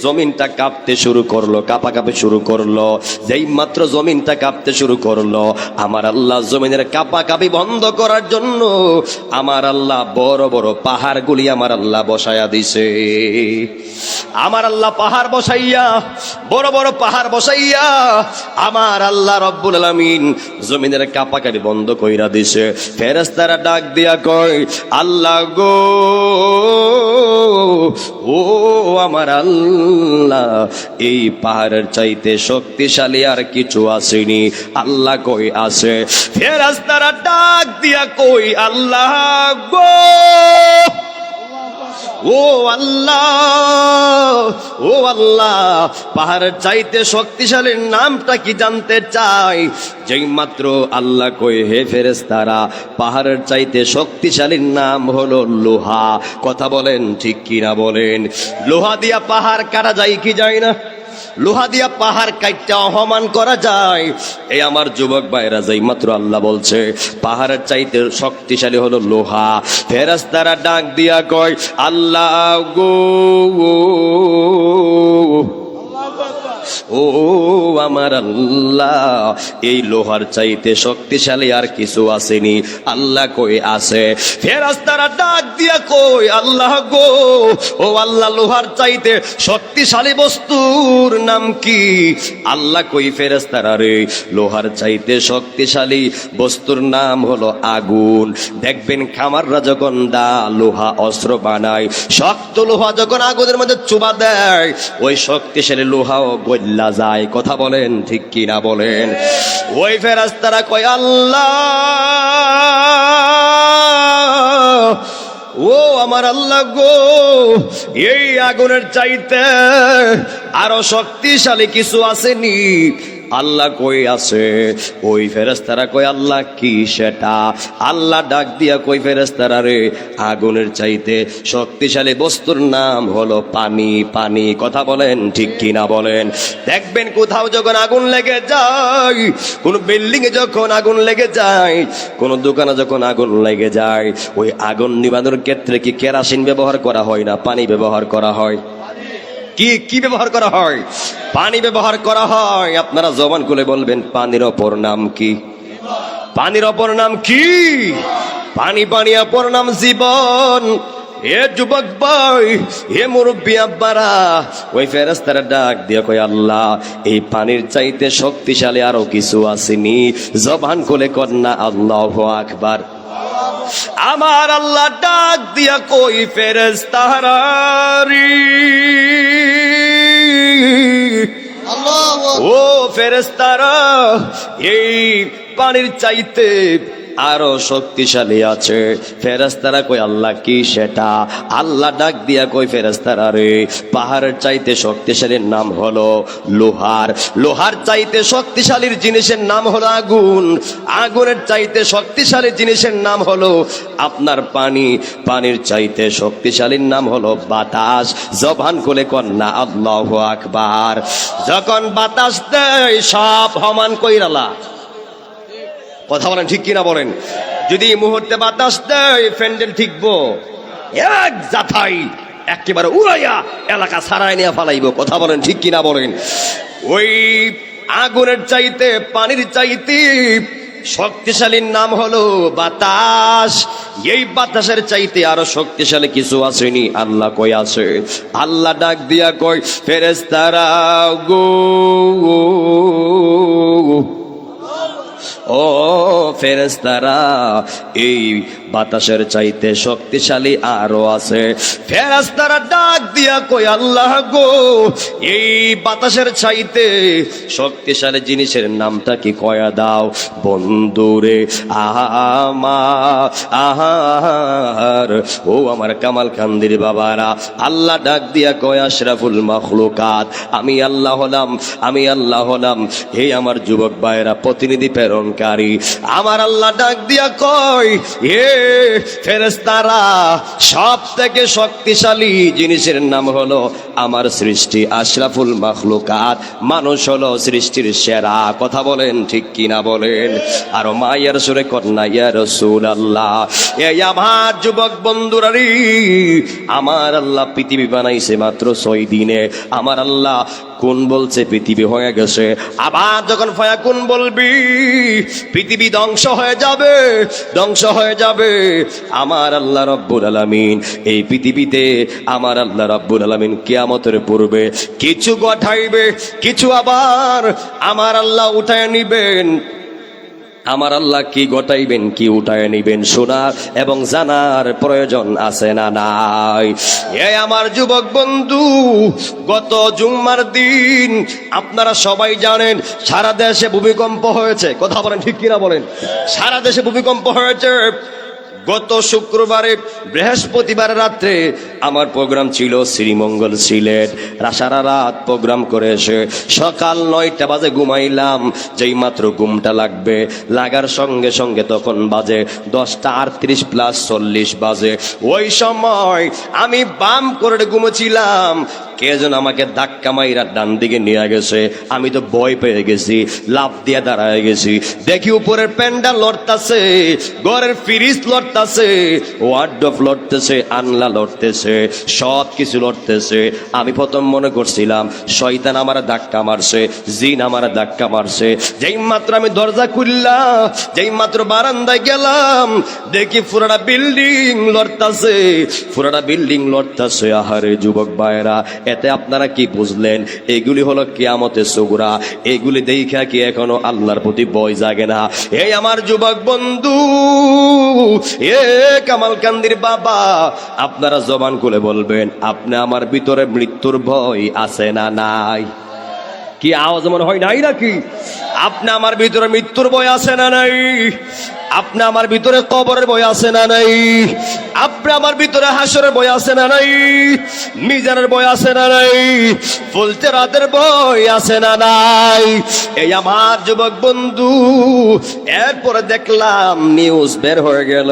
জমিনটা কাঁপতে শুরু করলো, কাঁপাকাঁপি শুরু করলো। যেই মাত্র জমিনটা কাঁপতে শুরু করলো, আমার আল্লাহ জমিনের কাঁপাকাঁপি বন্ধ করার জন্য আমার আল্লাহ বড় বড় পাহাড়গুলি আমার আল্লাহ বসায়া দিছে। আমার আল্লাহ পাহাড় বসাইয়া, বড় বড় পাহাড় বসাইয়া আমার আল্লাহ রাব্বুল আলামিন জমিনের কাঁপাকাঁপি বন্ধ কইরা দিছে। ফেরেশতারা ডাক দিয়া কয়, আল্লাহ গো, ও আমার আল্লাহ, এই পাহাড়ের চাইতে শক্তিশালী আর কিছু আসেনি। আল্লাহ কই, আছে। ফেরেশতারা ডাক দিয়া কই, আল্লাহ গো, ও আল্লাহ, ও আল্লাহ, পাহাড়ের চাইতে শক্তিশালীর নামটা কি জানতে চাই। যেই মাত্র আল্লাহ কই, হে ফেরেশতারা, পাহাড়ের চাইতে শক্তিশালীর নাম হলো লোহা। কথা বলেন ঠিক কিনা বলেন? লোহা দিয়া পাহাড় কাটা যায় কি যায় না? লোহা দিয়া পাহাড় কাইটা অপমান করা যায়। এই আমার যুবক ভাইরা, যেই মাত্র আল্লাহ বলছে পাহাড়ের চাইতে শক্তিশালী হলো লোহা, ফেরেশতারা ডাক দিয়া কয়, আল্লাহ গো, ও আমার আল্লাহ, এই লোহার চাইতে শক্তিশালী আর কিছু আসেনি। আল্লাহ কই আছে? ফেরেশতারা ডাক দিয়া কই, আল্লাহ গো, ও আল্লাহ, লোহার চাইতে শক্তিশালী বস্তুর নাম কি? আল্লাহ কই, ফেরেশতারা রে, লোহার চাইতে শক্তিশালী বস্তুর নাম হলো আগুন। দেখবেন খামাররা যখন লোহা অস্ত্র বানায়, শক্ত লোহা যখন আগুনের মধ্যে চুবা দেয়, ওই শক্তিশালী লোহাও গল্লা যায়। কথা বলেন ঠিক কি না বলেন? ওই ফেরেশতারা কয়, আল্লাহ, ও আমার আল্লাহ গো, এই আগুনের চাইতে আরো শক্তিশালী কিছু আসেনি? আল্লাহ কই আছে? ওই ফেরেশতারা কই, আল্লাহ কি সেটা? আল্লাহ ডাক দিয়া কই, ফেরেশতারা রে, আগুনের চাইতে শক্তিশালী বস্তুর নাম হলো পানি। পানি। কথা বলেন ঠিক কি না বলেন? দেখবেন কোথাও যখন আগুন লেগে যায়, কোন বিল্ডিং এ যখন আগুন লেগে যায়, কোন দোকানে যখন আগুন লেগে যায়, ওই আগুন নিবানোর ক্ষেত্রে কি কেরোসিন ব্যবহার করা হয় না পানি ব্যবহার করা হয়? কি ব্যবহার করা হয়? পানি ব্যবহার করা হয়। আপনারা জবান খুলে বলবেন, পানির অপর নাম কি? পানির অপর নাম কি? পানি। পানি অপর নাম জীবন। এ যুবক ভাই, এ মুরব্বী আব্বারা, ওই ফেরেশতারা ডাক দিয়া কয়, আল্লাহ, এই পানির চাইতে শক্তিশালী আরো কিছু আসেনি? জবান খুলে কন্যা আল্লাহু আকবার। আমার আল্লাহ ডাক দিয়া কই, ফেরেশতারা রে, ও ফেরেশতারা, এই পানির চাইতে আরো শক্তিশালী আছে। ফেরেশতারা কই, আল্লাহ কি সেটা? আল্লাহ ডাক দিয়া কই, ফেরেশতারা রে, পাহাড়ের চাইতে শক্তিশালীর নাম হলো লোহার। লোহার চাইতে শক্তিশালীর জিনিসের নাম হলো আগুন। আগুনের চাইতে শক্তিশালী জিনিসের নাম হলো আপনার পানি। পানির চাইতে শক্তিশালীর নাম হলো বাতাস। জবান খুলে কন্যা আল্লাহু আকবার। যখন বাতাস দেয়, সব সমান কইরালা। কথা বলেন ঠিক কিনা বলেন? যদি এই মুহূর্তে বাতাস দেয়, প্যান্ডেল ঠিকবো এক জাথাই একেবারে উড়াইয়া এলাকা সারাই নিয়ে ফালাইব। কথা বলেন ঠিক কিনা বলেন? ওই আগুনের চাইতে পানির চাইতে শক্তিশালীর নাম হলো বাতাস। এই বাতাসের চাইতে আরো শক্তিশালী কিছু আসেনি? আল্লাহ কই আছে? আল্লাহ ডাক দিয়া কই, ফেরেশতারা গো, ও ফেরেশতারা, এই বাতাসের চাইতে শক্তিশালী আরো আছে। ফেরেশতারা ডাক দিয়া কই, আল্লাহ গো, এই বাতাসের চাইতে শক্তিশালী জিনিসের নামটা কি কয়া দাও। বন্ধুরে আহার, ও আমার কামাল কান্দির বাবারা, আল্লাহ ডাক দিয়া কয়, আশরাফুল মাখলুকাত, আমি আল্লাহ হলাম, আমি আল্লাহ হলাম হে আমার যুবক ভাইরা প্রতিনিধি প্রেরণকারী। আমার আল্লাহ ডাক দিয়া কয়, হে ফেরেশতারা, সব থেকে শক্তিশালী জিনিসের নাম হলো আমার সৃষ্টি আশরাফুল মাখলুকাত। মানুষ হলো সৃষ্টির সেরা। কথা বলেন ঠিক কিনা বলেন? আর মায়ের সুরে কন্যা, ইয়া রাসূলুল্লাহ, এই আমার যুবক বন্ধুরা রে, আমার আল্লাহ পৃথিবী বানাইছে মাত্র 6 দিনে। আমার আল্লাহ কোন বলছে পৃথিবী হয়ে গেছে, আবার যখন ফায়াকুন বলবি পৃথিবী ধ্বংস হয়ে যাবে, ধ্বংস হয়ে যাবে। আমার আল্লাহ রব্বুল আলামিন এই পৃথিবীতে, আমার আল্লাহ রব্বুল আলামিন কিয়ামতের পূর্বে কিছু গঠাইবে, কিছু আবার আমার আল্লাহ উঠায় নিবেন। আমার আল্লাহ কি গটাইবেন, কি উঠায় নিবেন, শোনার এবং জানার প্রয়োজন আছে না নাই? এই আমার যুবক বন্ধু, গত জুম্মার দিন আপনারা সবাই জানেন সারা দেশে ভূমিকম্প হয়েছে। কথা বলেন ঠিক কিনা বলেন? সারা দেশে ভূমিকম্প হয়েছে। গত শুক্রবারে বৃহস্পতিবার রাত্রে আমার প্রোগ্রাম ছিল শ্রীমঙ্গল সিলেট। সারা রাত প্রোগ্রাম করে এসে সকাল 9টা বাজে ঘুমাইলাম। যেই মাত্র ঘুমটা লাগার সঙ্গে সঙ্গে তখন বাজে 10টা 38 + 40 বাজে। ওই সময় আমি বাম করে ঘুমোছিলাম। এজন্য আমাকে ধাক্কা মাইরা ডান দিকে নিয়ে গেছে। আমি তো ভয় পেয়ে গেছি, লাফ দিয়ে দাঁড়ায় গেছি। দেখি উপরের প্যান্ডাল লড়তাছে, ঘরের ফ্রিজ লড়তাছে, ওয়ার্ডরোব লড়তেছে, আনলা লড়তেছে, সব কিছু লড়তেছে। আমি প্রথম মনে করছিলাম শয়তান আমার ধাক্কা মারছে, জিন আমার ধাক্কা মারছে। যেই মাত্র আমি দরজা খুললাম, যেই মাত্র বারান্দায় গেলাম, দেখি পুরাটা বিল্ডিং লড়তাছে, পুরাটা বিল্ডিং লড়তাছে। আহারে যুবক ভাইরা, এতে আপনারা কি বুঝলেন? এগুলি হলো কিয়ামতের সুগরা। এগুলি দেখা কি এখনো আল্লাহর প্রতি ভয় জাগে না? এই আমার যুবক বন্ধু, এ কামালকান্দির বাবা, আপনারা জবান খুলে বলবেন, আপনি আমার ভিতরে মৃত্যুর ভয় আছে না নাই? কি আওয়াজ মনে হয় নাই নাকি? আপনি আমার ভিতরে মৃত্যুর ভয় আছে না নাই? আপনি আমার ভিতরে কবরের ভয় আছে না নাই? আপনি আমার ভিতরে হাসরের ভয় আছে না নাই? মিজানের ভয় আছে না নাই? ফুলতে রাতের ভয় আছে না নাই? এই আমার যুবক বন্ধু, এরপরে দেখলাম নিউজ বের হয়ে গেল,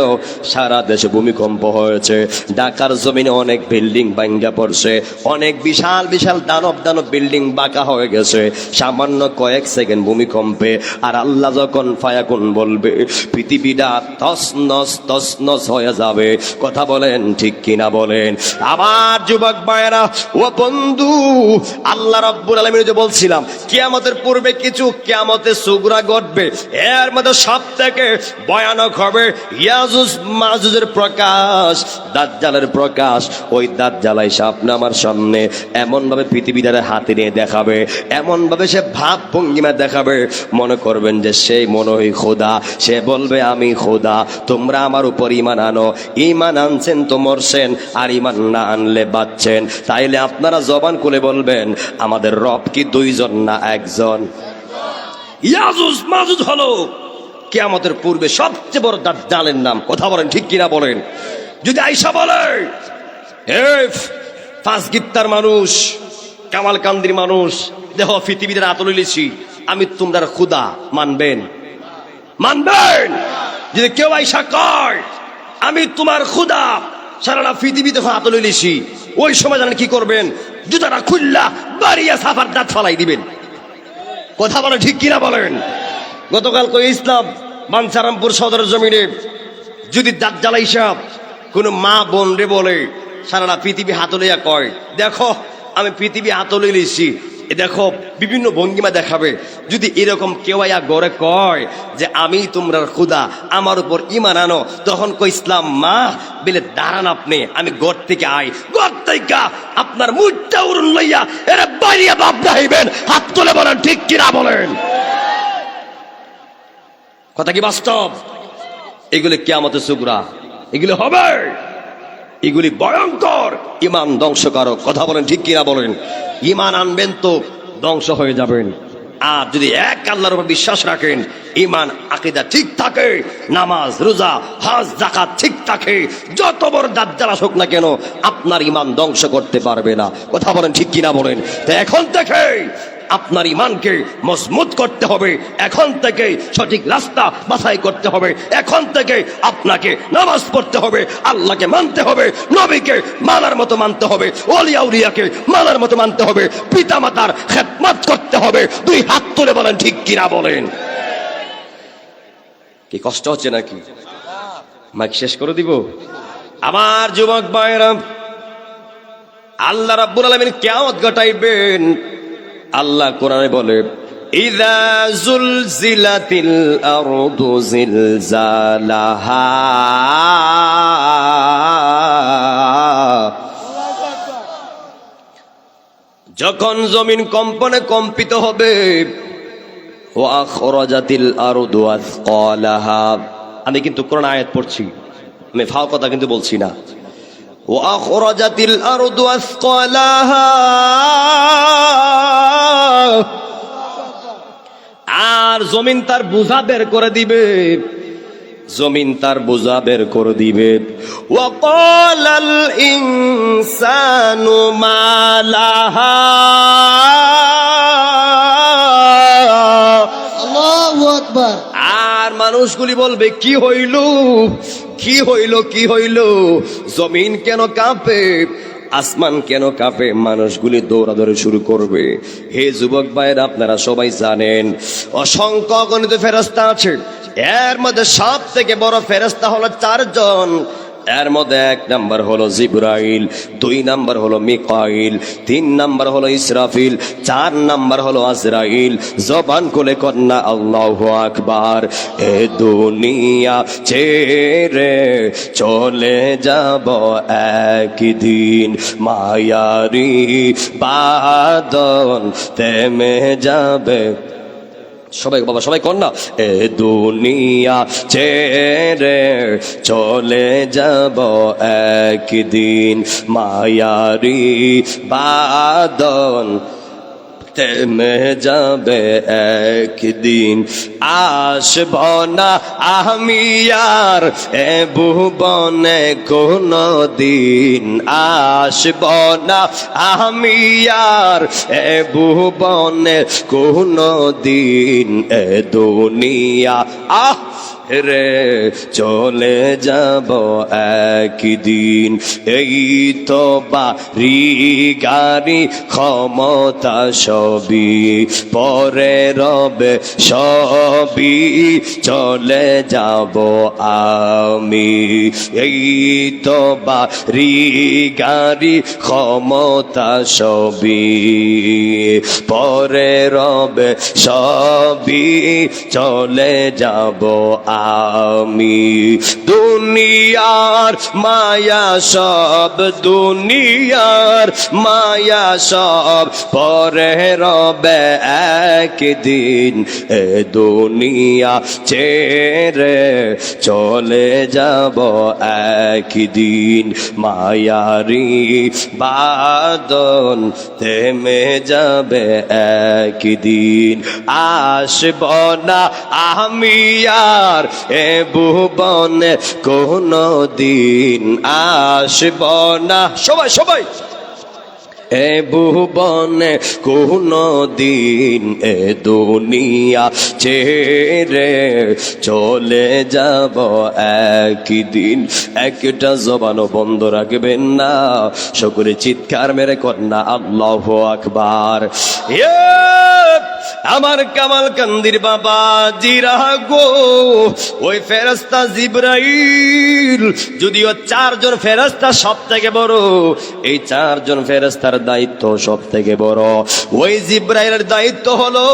সারা দেশে ভূমিকম্প হয়েছে, ঢাকার জমিনে অনেক বিল্ডিং ভাঙ্গা পড়ছে, অনেক বিশাল বিশাল দানব দানব বিল্ডিং বাঁকা হয়ে গেছে সামান্য কয়েক সেকেন্ড ভূমিকম্পে। আর আল্লাহ যখন ফায়াকুন বলবে, পৃথিবীটা তছনছ হয়ে যাবে। কথা বলেন ঠিক কিনা বলেন? আমার যুবক ভাইয়েরা ও বন্ধু, আল্লাহ রাব্বুল আলামিন যে বলছিলাম কিয়ামতের পূর্বে কিছু কিয়ামতের সুগরা ঘটবে, এর মধ্যে সবথেকে ভয়ানক হবে ইয়াজুজ মাজুজের প্রকাশ, দাজ্জালের প্রকাশ। ওই দাজ্জাল আইসা আপনি আমার সামনে এমন ভাবে পৃথিবীটারে হাতে নিয়ে দেখাবে, এমন ভাবে সে ভাব ভঙ্গিমা দেখাবে, মনে করবেন যে সেই মনে হয় খোদা। সে বলবে আমি খোদা, তোমরা আমার উপর ঈমান আনো। ঈমান আনছেন তো মরছেন, আর ঈমান না আনলে বাঁচছেন। তাইলে আপনারা জবান খুলে বলবেন, আমাদের রব কি দুইজন না একজন? ইয়াজুজ মাজুজ হলো কিয়ামতের পূর্বে সবচেয়ে বড় দাজ্জালের নাম। কথা বলেন ঠিক কিনা বলেন? যদি আইসা বলে, এই পাঁচ গিত্তার মানুষ, কামালকান্দির মানুষ, দেখো পৃথিবীতে আতলিছি, আমি তোমরা খুদা, মানবেন? মানবেন? যদি কেউ আইসা কয় আমি তোমার খুদা, সারাটা পৃথিবী দেখো আতলিছি, ওই সময় জানেন কি করবেন? জুতাটা খুললা বাড়িয়া সাফার দাঁত ফালাই দিবেন। কথা বলেন ঠিক কিনা বলেন? গতকাল কই ইসলাম বাঞ্ছারামপুর সদরের জমিনে যদি দাজ্জাল আইসা কোন মা বোন রে বলে, সারাটা পৃথিবী হাতলিয়া কয়, দেখো আমি পৃথিবী হাতলে লিছি, দেখো বিভিন্ন ভঙ্গিমা দেখাবে। যদি এরকম কেউ আয়া গড়ে কয় যে আমি তোমরা খুদা, আমার উপর ঈমান আনো, তখন কই ইসলাম মা বেলে দাঁড়ান আপনি, আমি ঘর থেকে আই, ঘর থেকে আপনার মুখটা উড়ুন লইয়া এরা বাড়িয়া বাপ দাইবেন। হাত তুলে বলেন ঠিক কিনা বলেন? কথা কি বাস্তব? এগুলি কিয়ামতের সুগরা, এগুলি হবে, এগুলি ভয়ঙ্কর, ঈমান ধ্বংসকারক। কথা বলেন ঠিক কিনা বলেন? ঈমান আনবেন তো ধ্বংস হয়ে যাবেন। আর যদি এক আল্লাহর উপর বিশ্বাস রাখেন, ঈমান আকীদা ঠিক থাকে, নামাজ রোজা হজ যাকাত ঠিক থাকে, যত বড় দাজ্জাল আসুক না কেন আপনার ঈমান ধ্বংস করতে পারবে না। কথা বলেন ঠিক কিনা বলেন? তো এখন থেকে আপনার ঈমানকে মজবুত করতে হবে, এখন থেকে সঠিক রাস্তা বাছাই করতে হবে, এখন থেকে আপনাকে নামাজ পড়তে হবে, আল্লাহকে মানতে হবে, নবীকে মানার মতো মানতে হবে, ওলিয়া উলিয়াকে মানার মতো মানতে হবে, পিতা মাতার খেদমত করতে হবে। দুই হাত তুলে বলেন ঠিক কিনা বলেন? কি কষ্ট হচ্ছে নাকি? মাইক শেষ করে দিব? আমার যুবক ভাইরা, আল্লাহ রাব্বুল আলামিন কিয়ামত ঘটাইবেন। আল্লাহ কোরআনে বলে, ইযা যুলজিলাতিল আরদু জিলজালাহা, যখন জমিন কম্পনে কম্পিত হবে, ওয়া আখরাজাতিল আরদু আসকালাহা। আমি কিন্তু কোরআন আয়াত পড়ছি, আমি ফাও কথা কিন্তু বলছি না। ওয়াখরাজাতিল আরদু আসকালাহা, আর জমিন তার বোঝা বের করে দিবে, জমিন তার বোঝা বের করে দিবে। ওয়াকালাল ইনসানু মা লাহা, আল্লাহু আকবার। আর মানুষগুলি বলবে কি হইল, কি হইল, কি হইল, জমিন কেন কাঁপে? আসমান কেন কাঁপে? মানুষগুলি দৌড়াদৌড়ি শুরু করবে। হে যুবক ভাইয়েরা, আপনারা সবাই জানেন অসংখ্য অগণিত ফেরেশতা আছে। এর মধ্যে সব থেকে বড় ফেরেশতা হলো 4 জন। এর মধ্যে 1 নাম্বার হলো জিবরাইল, 2 নাম্বার হলো মিকাইল, 3 নাম্বার হলো ইসরাফিল, 4 নাম্বার হলো আজরাইল। জবান খুলে কন্যা আল্লাহু আকবার। এ দুনিয়া ছেড়ে চলে যাব একদিন, মায়ারি বাদন থেমে যাবে। সবাই বাবা, সবাই কন্যা। এ দুনিয়া ছেড়ে চলে যাব একদিন, মায়ারি বাদন থেমে যাবে একদিন। আসব না আমি আর এ ভুবনে কোনো দিন, আসব না আমি আর এ ভুবনে কোনো দিন। এ দুনিয়া রে চলে যাব একদিন। এই তো বাড়ি গাড়ি ক্ষমতা সবই পরে রবে সবই, চলে যাব আমি। এই তো বাড়ি গাড়ি ক্ষমতা সবই পরে রবে সবই, চলে যাব আমি। দুনিয়ার মায়া সব, দুনিয়ার মায়া সব পরে রবে একদিন। এ দুনিয়া ছেড়ে চলে যাব একদিন, মায়ারি বাদন থেমে যাবে একদিন। আসব না আমি আর এ ভুবনে কোনো দিন, আসব না। সবাই সবাই এ ভুবনে কোনো দিন। এ দুনিয়া ছেড়ে চলে যাব একদিন। একটা জবানও বন্ধ রাখবেন না, সকলে চিৎকার মেরে কন্যা আল্লাহু আকবার। আমার কামাল কান্দির বাবা জিরা গো, ওই ফেরেশতা জিবরাইল যদিও 4 জন ফেরেশতা সব থেকে বড়, এই 4 জন ফেরেশতার দায়িত্ব সব থেকে বড়। ওই জিবরাইলের দায়িত্ব হলো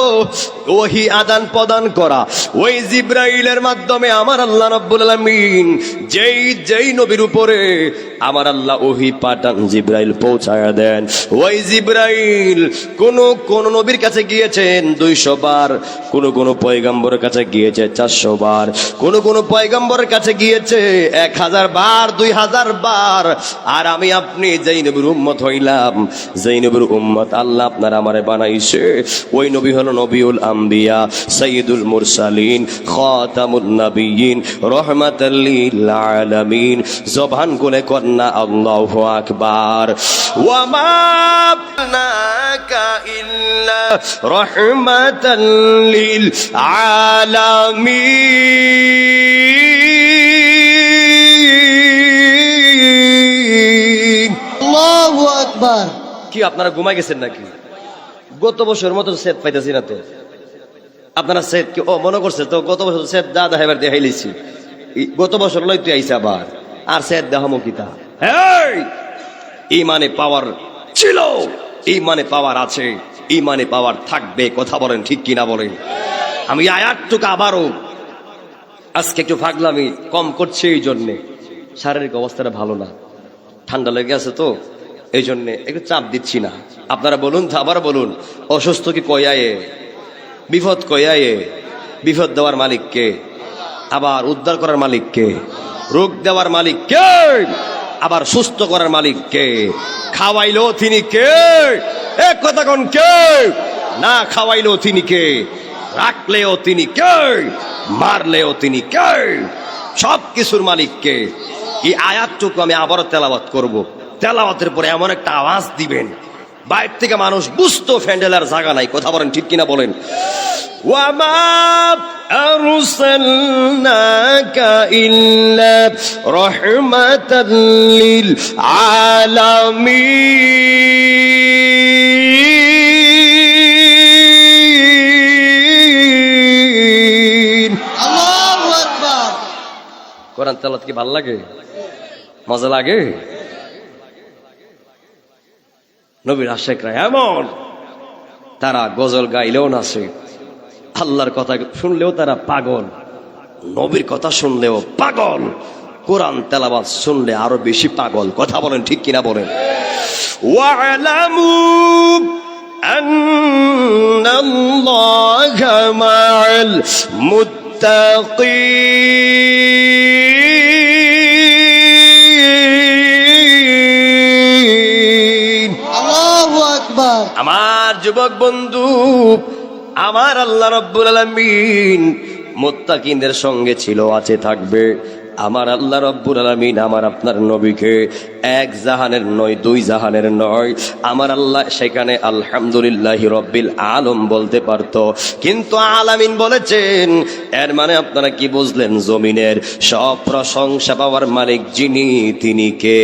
ওহী আদান প্রদান করা। ওই জিবরাইলের মাধ্যমে আমার আল্লাহ রাব্বুল আলামিন যেই নবীর উপরে আমার আল্লাহ ওহী পাঠান, জিবরাইল পৌঁছায়া দেন। ওই জিবরাইল কোন নবীর কাছে গিয়েছেন 200 বার, কোন পয়গম্বরের কাছে গিয়েছে 400 বার, কোন পয়গম্বরের কাছে গিয়েছে 1000 বার, 2000 বার। আর আমি আপনি যেই নবীর উম্মত হইলাম, যেই নবীর উম্মত আল্লাহ আপনার আমারে বানাইছে, ওই নবী হলো নবিউল আম্বিয়া, সাইয়্যিদুল মুরসালিন, খাতামুন নবিয়্যিন, রাহমাতাল লিল আলামিন। জবান খুলে কন্না আল্লাহু আকবার। ওয়া মা আরসালনাকা ইল্লা রাহমাতাল লিল আলামিন। আল্লাহু আকবার। কি আপনারা ঘুমাই গেছেন নাকি? গত বছর মতো সেট পাইতেছি না তো। আপনারা সেট কি মনে করছে তো? গত বছর সেট দাদা হেবার দেখাইলেছি, গত বছর লইতে আইসা আবার আর সেট দেখামো কিতা? ইমানে পাওয়ার ছিল, ইমানে পাওয়ার আছে, ইমানে পাওয়ার থাকবে। কথা বলেন ঠিক কিনা বলেন? আমি আয়াতটুকু আবারও আজকে একটু ফাগলামি কম করছি, এই জন্যে শারীরিক অবস্থাটা ভালো না, ঠান্ডা লেগে আছে তো, এই জন্যে একটু চাপ দিচ্ছি না। আপনারা বলুন, আবার বলুন, অসুস্থ কি কয়ায়ে? বিপদ কয়ায়ে? বিপদ দেওয়ার মালিক কে? আবার উদ্ধার করার মালিক কে? রোগ দেওয়ার মালিক কে? আবার সুস্থ করার মালিক কে? খাওয়াইলো তিনি কে? এক কথা কোন কে? না খাওয়াইলো তিনি কে? রাখলেও তিনি কে? মারলেও তিনি কে? সব কিছুর মালিক কে? এই আয়াতটুকু আমি আবারও তেলাওয়াত করব। তেলাওয়াতের পরে এমন একটা আওয়াজ দিবেন বাইরে থেকে মানুষ বুঝতো ফ্যান্ডেলার জায়গা নাই। কথা বলেন ঠিক কিনা বলেন? ওয়ামা আরসালনাকা ইল্লা রাহমাতাল লিল আলামিন। আল্লাহু আকবার। কোরআন তেলাওয়াত কি ভালো লাগে? মজা লাগে? নবীর আশিকরা এমন, তারা গজল গাইলেও নাচে, আল্লাহর কথা শুনলেও তারা পাগল, নবীর কথা শুনলেও পাগল, কোরআন তেলাওয়াত শুনলে আরো বেশি পাগল। কথা বলেন ঠিক কিনা বলেন? ওয়া'লামু আন্নাল্লাহা মা'আল মুত্তাকিন। আল্লাহু আকবার। আমার যুবক বন্ধু, আমার আল্লাহ রাব্বুল আলামিন মুত্তাকিনদের সঙ্গে ছিল, আছে, থাকবে। আমার আল্লাহ রাব্বুল আলামিন আমার আপনার নবীকে এক জাহানের নয়, দুই জাহানের নয়, আমার আল্লাহ সেখানে আলহামদুলিল্লাহি রাব্বিল আলম বলতে পারতো, কিন্তু আলামিন বলেছেন। এর মানে আপনারা কি বুঝলেন? জমিনের সব প্রশংসা পাওয়ার মালিক যিনি, তিনি কে?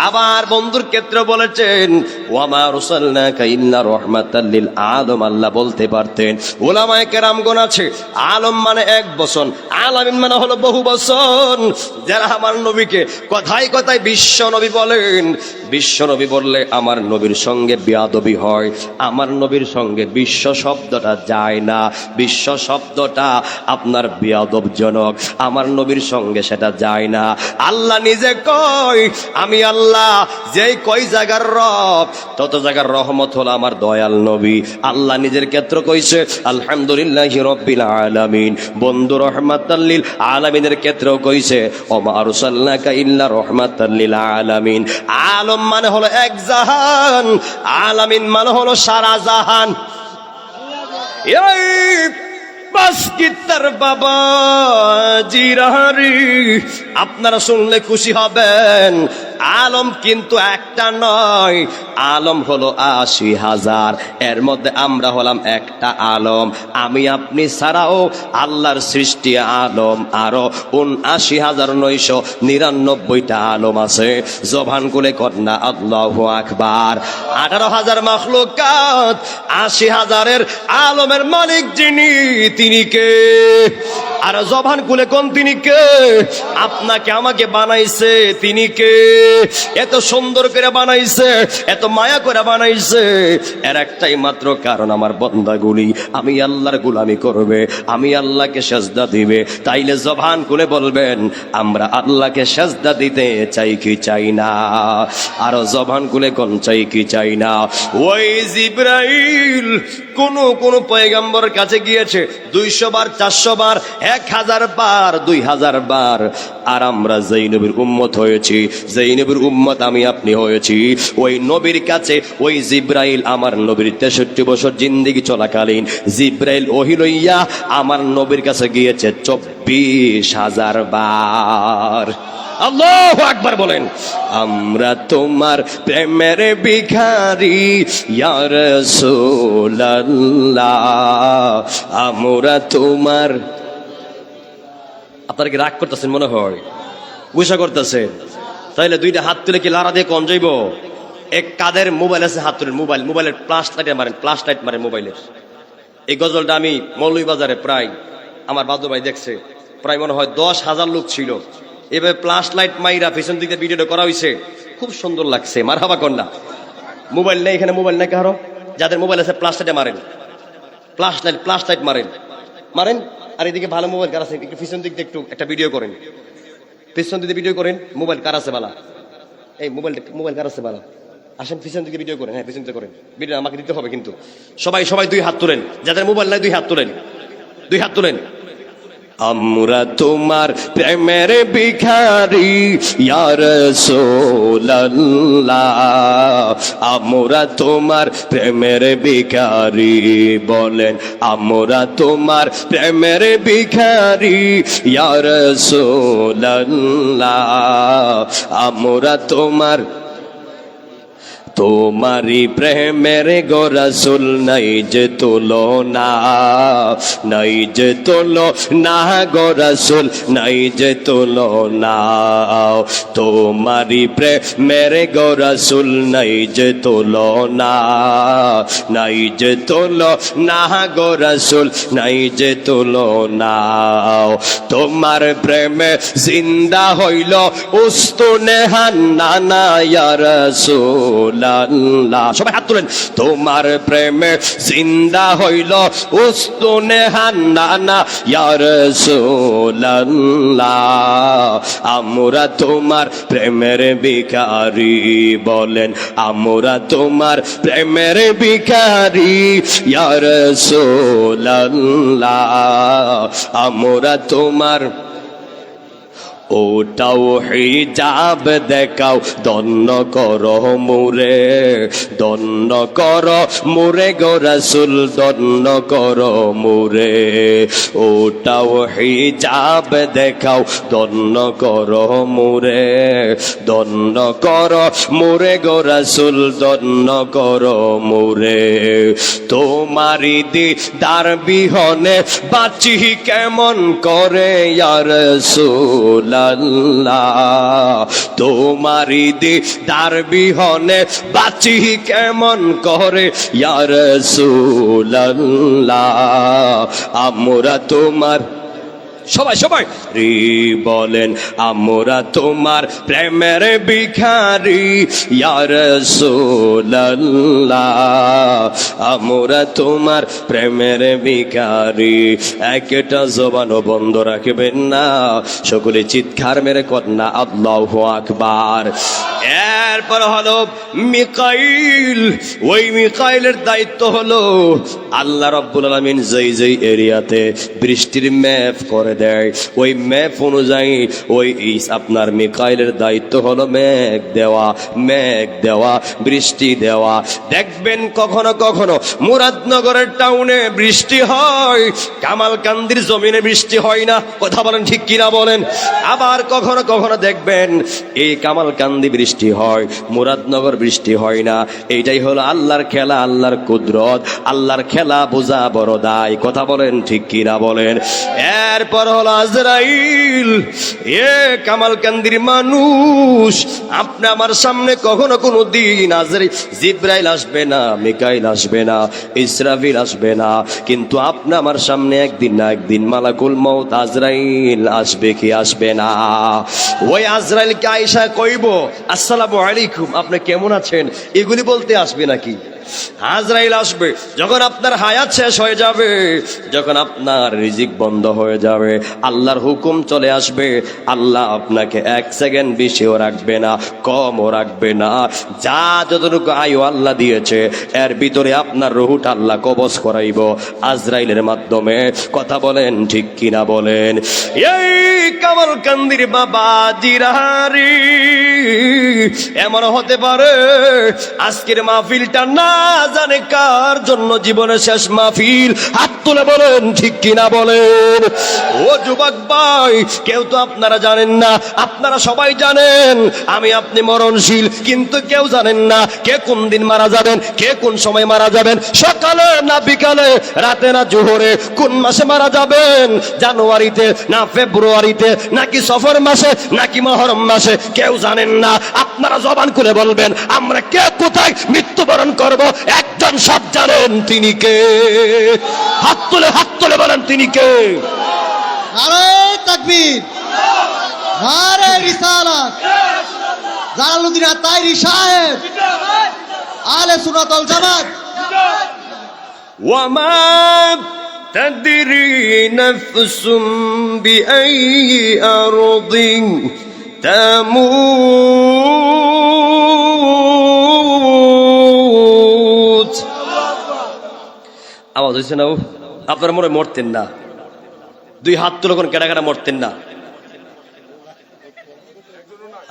আবার বন্ধুর ক্ষেত্রে বলেছেন ওয়ামা আরসালনাকা ইল্লা রাহমাতাল লিল আলামিন। আল্লাহ বলতে পারতেন। উলামায়ে কেরামগণ আছে, আলম মানে এক বচন, আলামিন মানে হলো বহু বচন। যারা আমার নবীকে কথায় কথায় বিশ্ব নবী বলেন, বিশ্ব নবী বললে আমার নবীর সঙ্গে বেয়াদবি হয়, আমার নবীর সঙ্গে বিশ্ব শব্দটা যায় না, বিশ্ব শব্দটা আপনার বেয়াদবজনক, আমার নবীর সঙ্গে সেটা যায় না। আল্লাহ নিজে কয় আমি আল্লাহ, যেই কয় জায়গার রব তত জায়গার রহমত হলো আমার দয়াল নবী। আল্লাহ নিজের ক্ষেত্র কইছে আলহামদুলিল্লাহি রাব্বিল আলামিন। বন্ধু রহমাতাল লিল আলামিনের ক্ষেত্রেও কইছে ওমা আরসালনাকা ইল্লা রাহমাতাল লিল আলামিন। আলম মানে হলো এক জাহান, আলামিন মানে হলো সারা জাহান। এই বাসকিতার বাবা জিরাহারি আপনারা শুনলে খুশি হবেন। আলম কিন্তু একটা নয়, আলম হলো ৮০,০০০। এর মধ্যে আমরা হলাম একটা আলম। আমি আপনি ছাড়াও আল্লাহর সৃষ্টি আলম আরো ৭৯,৯৯৯টা আলম আছে। জবান খুলে কন্যা আল্লাহু আকবার। ১৮,০০০ মাখলুকাত, ৮০,০০০-এর আলমের মালিক যিনি, তিনি কে? আর জবান খুলে কোন তিনি কে? আপনাকে আমাকে বানাইছে তিনি কে? এত সুন্দর করে বানাইছে, এত মায়া করে বানাইছে, এর একটাই মাত্র কারণ, আমার বান্দাগুলি আমি আল্লাহর গোলামি করবে, আমি আল্লাহকে সেজদা দিবে। তাইলে জবান খুলে বলবেন আমরা আল্লাহকে সেজদা দিতে চাই কি চাই না? আর জবান খুলে কোন চাই কি চাই না? ওই জিবরাইল কোন পয়গম্বরের কাছে গিয়েছে ২০০ বার, ৪০০ বার, ১০০০ বার, ২০০০ বার। আর আমরা যেই নবীর উম্মত হয়েছি, যেই নবীর উম্মত আমি আপনি হয়েছি, ওই নবীর কাছে ওই জিবরাইল আমার নবীর ৬৩ বছর জিন্দেগি চলাকালীন জিবরাইল ওহী লইয়া আমার নবীর কাছে গিয়েছে ২৪,০০০ বার। আল্লাহু আকবার বলেন। আমরা তোমার প্রেমের ভিখারি ইয়া রাসূলুল্লাহ, আমরা তোমার। আপনারা কি রাগ করতেছেন? মনে হয় গুসা করতেছেন। তাইলে দুইটা হাত তুলে কি লারা দিয়ে কন যাইব? এক কাদের মোবাইল আছে, হাত তুলেন। মোবাইলের ফ্লাশ লাইট মারেন, ফ্লাশ লাইট মারেন মোবাইলের। এই গজলটা আমি মৌলভীবাজারে প্রায় আমার বাদু ভাই দেখছে, প্রায় মনে হয় ১০,০০০ লোক ছিল। এভাবে ফ্লাশ লাইট মাইরা পিছন দিকে ভিডিওটা করা হয়েছে, খুব সুন্দর লাগছে। মারহাবা কন্যা। মোবাইল নেই এখানে, মোবাইল নেই কারো? যাদের মোবাইল আছে ফ্লাশ লাইটে মারেন, ফ্লাশ লাইট মারেন। আর এদিকে ভালো মোবাইল কার আছে একটু পিছন দিক দিয়ে একটু একটা ভিডিও করেন, পিছন দিকে ভিডিও করেন। মোবাইল কার আছে বালা? এই মোবাইল কার আছে বালা? আসেন পিছন দিকে ভিডিও করেন। হ্যাঁ পিছন দিকে করেন ভিডিও, আমাকে দিতে হবে কিন্তু। সবাই ২ হাত তোলেন, যাদের মোবাইল নাই ২ হাত তোলেন, ২ হাত তোলেন। আমরা তোমার প্রেমের ভিখারি ইয়া রাসূলুল্লাহ, আমরা তোমার প্রেমের ভিখারি। বলেন আমরা তোমার প্রেমের ভিখারি ইয়া রাসূলুল্লাহ, আমরা তোমার তোমারি প্রেমের গো রাসূল নাই যে তুলনা, নাই যে তুলনা গো রাসূল নাই যে তুলনা। তোমারি প্রেমের গো রাসূল নাই যে তুলনা, নাই যে তুলনা গো রাসূল নাই যে তুলনা। তোমার প্রেমে জিন্দা হইল উস্তুনে হান্নানা ইয়া রাসূল আল্লাহ। সবাই হাত তুলেন। তোমার প্রেমে জিন্দা হইল উস্তুনে হান্নানা ইয়া রাসূলুল্লাহ। আমরা তোমার প্রেমের ভিখারি, বলেন আমরা তোমার প্রেমের ভিখারি ইয়া রাসূলুল্লাহ। আমরা তোমার ওটাও হিজাব দেখাও, দন্ন করো মুরে, দন্ন করো মুরে গো রাসূল, দন্ন করো মুরে। ওটাও হিজাব দেখাও, দন্ন করো মুরে, দন্ন করো মুরে গো রাসূল, দন্ন করো মুরে। তোমারি দিদার বিহনে বাঁচি কেমন করে ইয়া রাসূল আল্লাহ। তোমারি দিদার বিহনে বাঁচি কেমন করে ইয়া রাসূলুল্লাহ। আমরা তোমার সবাই সবাই রি বলেন আমরা তোমার প্রেমের ভিখারি ইয়া রাসূলুল্লাহ। আমরা তোমার প্রেমের ভিখারি। একটা জবানও বন্ধ রাখবেন না, সকলে চিৎকার মেরে কন্যা আল্লাহু আকবার। এরপর হলো মিকাইল। ওই মিকাইলের দায়িত্ব হলো আল্লাহ রাব্বুল আলামিন যেই যেই এরিয়াতে বৃষ্টির ম্যাপ করে দেয়, ওই ম্যাপ অনুযায়ী ওই আপনার মিকাইলের দায়িত্ব হলো মেঘ দেওয়া, মেঘ দেওয়া, বৃষ্টি দেওয়া। দেখবেন কখনো কখনো মুরাদনগরের টাউনে বৃষ্টি হয়, কামালকান্দির জমিনে বৃষ্টি হয় না। কথা বলেন ঠিক কিনা বলেন। আবার কখনো কখনো দেখবেন এই কামালকান্দি বৃষ্টি হয়, মুরাদনগর বৃষ্টি হয় না। এইটাই হলো আল্লাহর খেলা, আল্লাহর কুদরত, আল্লাহর খেলা বোঝা বড় দায়। কথা বলেন ঠিক কিনা বলেন। এরপর হলো আজরাইল। এ কামালকান্দির মানুষ, আপনি আমার সামনে কখনো কোনো দিন জিব্রাইল আসবে না, মিকাইল আসবে না, ইসরাফিল আসবে না, কিন্তু আপনি আমার সামনে একদিন না একদিন মালাকুল মউত আজরাইল আসবে কি আসবে না? ওই আজরাইলকে আয়েশা কইব আসসালামু আলাইকুম, আপনি কেমন আছেন, এগুলি বলতে আসবে নাকি? আজরাইল আসবে যখন আপনার হায়াত শেষ হয়ে যাবে, যখন আপনার রিজিক বন্ধ হয়ে যাবে, আল্লাহর হুকুম চলে আসবে, আল্লাহ আপনাকে এক সেকেন্ড বেশিও রাখবে না, কমও রাখবে না। যা যতটুকু আয়ু আল্লাহ দিয়েছে এর ভিতরে আপনার রুহটা আল্লাহ কবজ করাইব আজরাইলের মাধ্যমে। কথা বলেন ঠিক কিনা বলেন। এই কামালকান্দির বাবা জিরাহারি, এমন হতে পারে আজকের মাহফিলটা না জানে কার জন্য জীবনের শেষ মাহফিল। হাত তুলে বলেন ঠিক কিনা বলেন। ও যুবক ভাই, কেউ তো আপনারা জানেন না, আপনারা সবাই জানেন আমি আপনি মরণশীল, কিন্তু কেউ জানেন না কে কোন দিন মারা যাবেন, কে কোন সময় মারা যাবেন, সকালে না বিকালে, রাতে না জোহরে, কোন মাসে মারা যাবেন, জানুয়ারিতে না ফেব্রুয়ারিতে, নাকি সফর মাসে নাকি মহরম মাসে, কেউ জানেন না। আপনারা জবান খুলে বলবেন আমরা কে কোথায় মৃত্যুবরণ করব, একজন সব জানেন, তিনি কে? হাত তুলে বলেন তিনি কে? নারে তাকবীর, নারে রিসালাত, জালালউদ্দিন আত্তাইরি সাহেব, আহলে সুন্নাত ওয়াল জামাত। ওয়ামা তাদরি নাফসুম বিআই আরদিন তামুত। আওয়াজ হয়েছে না? আপনারা মনে মরতেন না, দুই হাত তুলে কোন কেটা কেটা মরতেন না।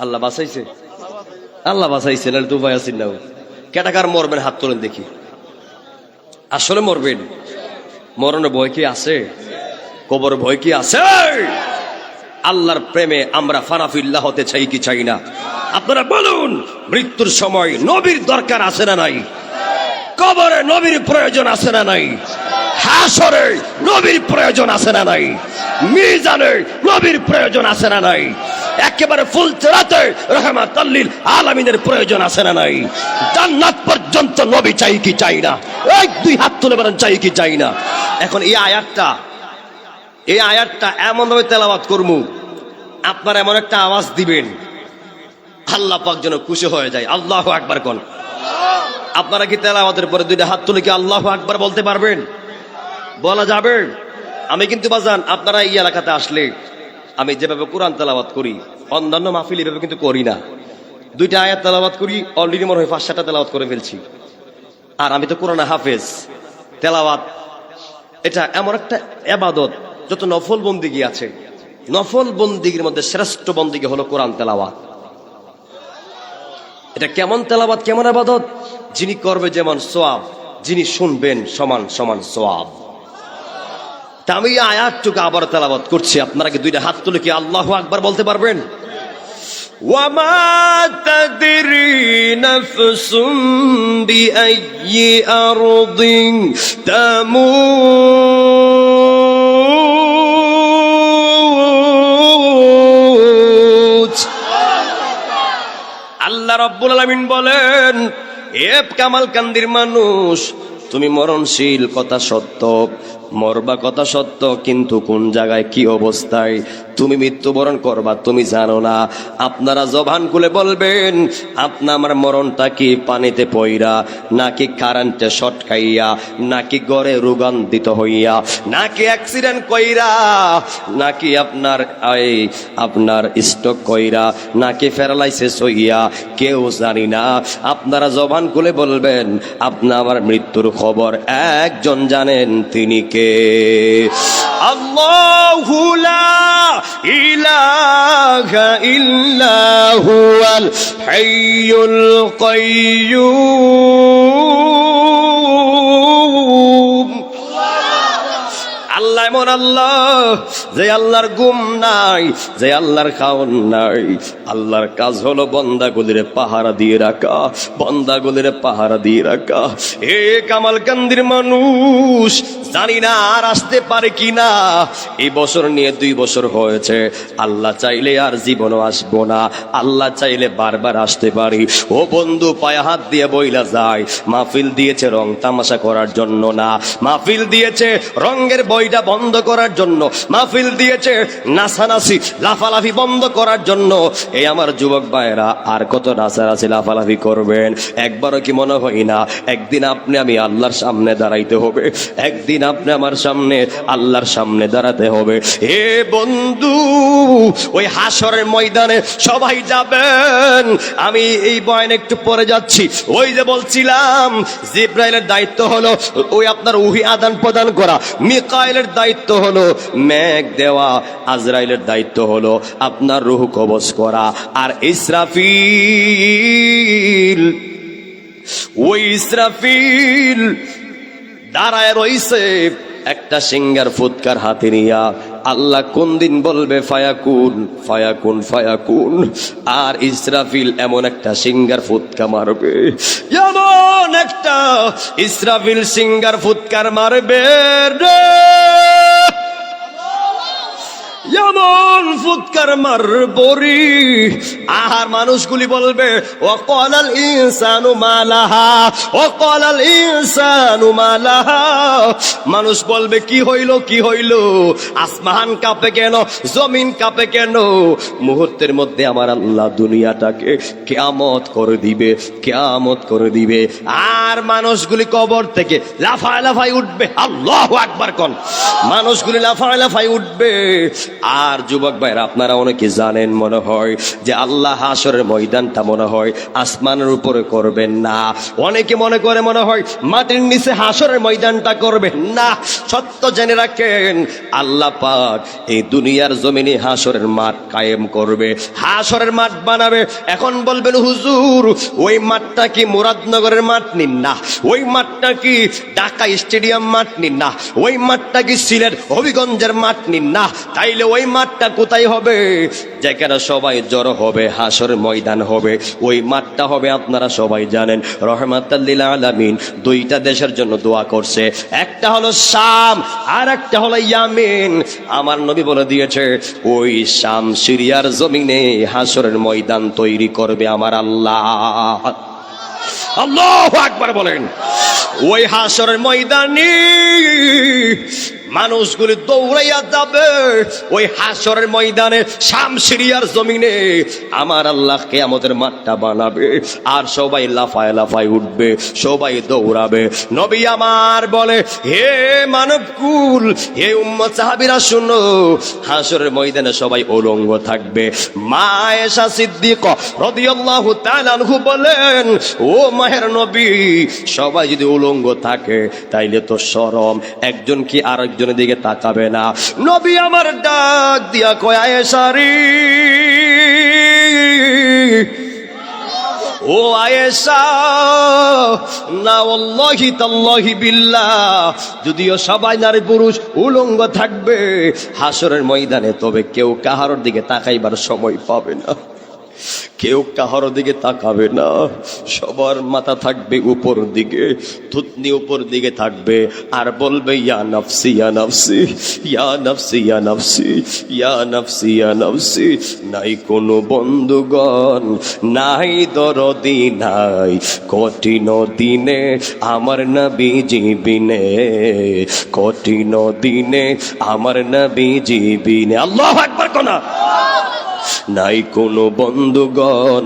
আল্লাহ বাঁচাইছে, আল্লাহ বাঁচাইছে, নাহলে তো উপায় আছেন না। কেটাকার মরবেন হাত তোলেন দেখি। আসলে মরবেন? মরণের ভয় কি আছে? কবর ভয় কি আছে? আল্লাহর প্রেমে আমরা ফানাফিল্লাহ হতে চাই কি চাই না? আপনারা বলুন, মৃত্যুর সময় নবীর দরকার আছে না নাই? কবরে নবীর প্রয়োজন আছে না নাই? হাসরে নবীর প্রয়োজন আছে না নাই? মিজানে নবীর প্রয়োজন আছে না নাই? একেবারে ফুলচরাতে রাহমাতাল লিল আলামিনের প্রয়োজন আছে না নাই? জান্নাত পর্যন্ত নবী চাই কি চাই না? এই দুই হাত তুলে বলেন, চাই কি চাই না? এখন এই আয়াতটা এমন ভাবে তেলাওয়াত করমু, আপনারা এমন একটা আওয়াজ দিবেন আল্লাহ পাক যেন খুশি হয়ে যায়। আল্লাহু আকবার কোন। আপনারা কি তেলাওয়াতের পরে দুইটা হাত তুলে কি আল্লাহু আকবার বলতে পারবেন? বলা যাবে? আমি কিন্তু বাজান, আপনারা এই এলাকাতে আসলে আমি যেভাবে কোরআন তেলাওয়াত করি, অন্যান্য মাহফিল এভাবে কিন্তু করি না। দুইটা আয়াত তেলাওয়াত করি, অলরেডি মনে হয় 5-7টা তেলাওয়াত করে ফেলছি। আর আমি তো কোরআনে হাফেজ। তেলাওয়াত এটা এমন একটা ইবাদত, যত নফল বন্দিগি আছে, নফল বন্দিগির মধ্যে শ্রেষ্ঠ বন্দিগি হলো কোরআন তেলাওয়াত। এটা কেমন তেলাওয়াত, কেমন ইবাদত? যিনি করবে যেমন সওয়াব, যিনি শুনবেন সমান সমান সওয়াব। তা আমি এই আয়াতটুকু আবার তেলাওয়াত করছি, আপনারা কি দুইটা হাত তুলে কি আল্লাহু আকবার বলতে পারবেন? ওয়ামা তাদরি নাফসুম বিআইয়ি আরদিন তামুত। আল্লাহ রাব্বুল আলামিন বলেন, এ কামালকান্দির মানুষ, তুমি মরণশীল কথা সত্য, মরবা কথা সত্য, কিন্তু কোন জায়গায় কি অবস্থায় তুমি মৃত্যুবরণ করবা তুমি জানো না। আপনারা জবান খুলে বলবেন, আপনার আমার মরণটা কি পানিতে পইরা, নাকি কারেন্টে শর্ট খাইয়া, নাকি গড়ে রোগান্বিত হইয়া, নাকি অ্যাক্সিডেন্ট কইরা, নাকি আপনার স্ট্রোক কইরা, নাকি প্যারালাইসিস হইয়া, কেউ জানি না। আপনারা জবান খুলে বলবেন, আপনার আমার মৃত্যুর খবর একজন জানেন, তিনি কে? আল্লাহু লা ইলাহা ইল্লা হুয়াল হাইয়ুল কাইয়্যুম। আল্লাহ এমন আল্লাহ, যে আল্লাহর ঘুম নাই, যে আল্লাহর খাওন নাই। আল্লাহর কাজ হলো বন্দাগুলির পাহারা দিয়ে রাখা, বন্দাগুলির পাহারা দিয়ে রাখা। এ কামালকান্দির মানুষ, জানি না আর আসতে পারে কিনা। এই বছর নিয়ে 2 বছর হয়েছে। আল্লাহ চাইলে আর জীবনও আসবো না, আল্লাহ চাইলে বারবার আসতে পারি। ও বন্ধু, পায়ে হাত দিয়ে বইলা যায়, মাহফিল দিয়েছে রং তামাশা করার জন্য না, মাহফিল দিয়েছে রঙের বইটা বন্ধ করার জন্য, মাহফিল দিয়েছে নাচানাচি লাফালাফি বন্ধ করার জন্য। এই আমার যুবক ভাইরা, আর কত নাচানাচি লাফালাফি করবেন? একবারও কি মনে হয় না একদিন আপনি আমি আল্লাহর সামনে দাঁড়াইতে হবে, একদিন আপনি আমার সামনে আল্লাহর সামনে দাঁড়াতে হবে। হে বন্ধু, ওই হাসরের ময়দানে সবাই যাবেন। আমি এই বয়ানে একটু পরে যাচ্ছি। ওই যে বলছিলাম, জিব্রাইলের দায়িত্ব হলো ওই আপনার ওহী আদান প্রদান করা, মিকাইলের দায়িত্ব হলো মেঘ দেওয়া, আজরাইলের দায়িত্ব হলো আপনার রূহ কবজ করা, আর ইসরাফিল দাঁড়ায় রইছে একটা সিঙ্গার ফুৎকার হাতে নিয়া। আল্লাহ কোন দিন বলবে ফায়াকুন ফায়াকুন ফায়াকুন, আর ইসরাফিল এমন একটা সিঙ্গার ফুৎকা মারবে, এমন একটা ইসরাফিল সিঙ্গার ফুৎকার মারবে রে, এমন ফুৎকার মারবরি। আর মানুষগুলি বলবে, ওয়াকালাল ইনসানু মালাহা, ওয়াকালাল ইনসানু মালাহা। মানুষ বলবে, কি হইল কি হইল, আসমান কাঁপে কেন, জমিন কাঁপে কেন? মুহূর্তের মধ্যে আমার আল্লাহ দুনিয়াটাকে কিয়ামত করে দিবে, কিয়ামত করে দিবে। আর মানুষগুলি কবর থেকে লাফায় লাফায় উঠবে। আল্লাহু আকবার কোন। মানুষগুলি লাফায় লাফায় উঠবে। আর যুবক ভাইরা, আপনারা অনেকে জানেন মনে হয় যে আল্লাহ হাসরের ময়দানটা মনে হয় আসমানের উপরে করবেন না। অনেকে মনে করে মনে হয় মাটির নিচে হাসরের ময়দানটা করবেন না। সত্য জেনে রাখেন, আল্লাহ পাক এই দুনিয়ার জমিনে হাসরের মাঠ কায়েম করবে, হাসরের মাঠ বানাবে। এখন বলবেন, হুজুর ওই মাঠটা কি মুরাদনগরের মাঠ নিন না, ওই মাঠটা কি ঢাকা স্টেডিয়াম মাঠ নিন না, ওই মাঠটা কি সিলেট হবিগঞ্জের মাঠ নিন না, তাইলে ওই মাঠটা কোথায় হবে? যেখানে সবাই জড়ো হবে, হাসরের ময়দান হবে। ওই মাঠটা হবে আপনারা সবাই জানেন, রহমাতাল লিল আলামিন দুইটা দেশের জন্য দোয়া করছে, একটা হলো শাম আর একটা হলো ইয়ামেন। আমার নবী বলে দিয়েছে ওই শাম সিরিয়ার জমিনে হাসরের ময়দান তৈরি করবে আমার আল্লাহ। আল্লাহু আকবার বলেন। ওই হাসরের ময়দানে মানুষগুলি দৌড়াইয়া যাবে। ওই হাসরের ময়দানে শাম সিরিয়ার জমিনে আমার আল্লাহ কিয়ামতের মাঠটা বানাবে, আর সবাই লাফায় লাফায় উঠবে, সবাই দৌড়াবে। নবী আমার বলে, হে মানবকুল, হে উম্মত সাহাবীরা শুনো, হাসরের ময়দানে সবাই উলঙ্গ থাকবে। মা আয়েশা সিদ্দিকা রাদিয়াল্লাহু তাআলা আনহু বলেন, ও মাহের নবী, সবাই যদি উলঙ্গ থাকে তাইলে তো শরম, একজন কি আরেকজনের দিকে তাকাবে না। নবী আমার ডাক দিয়া কয়, আয়েশা রে, ও আয়েশা, না ওয়াল্লাহি তাল্লাহি বিল্লাহ, যদিও সবাই নারী পুরুষ উলঙ্গ থাকবে হাসরের ময়দানে, তবে কেউ কাহার দিকে তাকাইবার সময় পাবে না, কেউ কাহার দিকে তাকাবে না। সবার মাথা থাকবে উপর দিকে, থুতনি উপর দিকে থাকবে, আর বলবে ইয়া নাফসি ইয়া নাফসি ইয়া নাফসি ইয়া নাফসি ইয়া নাফসি ইয়া নাফসি। নাই কোনো বন্ধুগণ, নাই দরদি, নাই কঠিন দিনে আমার নবীজি বিনে, কঠিন দিনে আমার নবীজি বিনে। আল্লাহু আকবার কোনা। নাই কোনো বন্ধুগণ,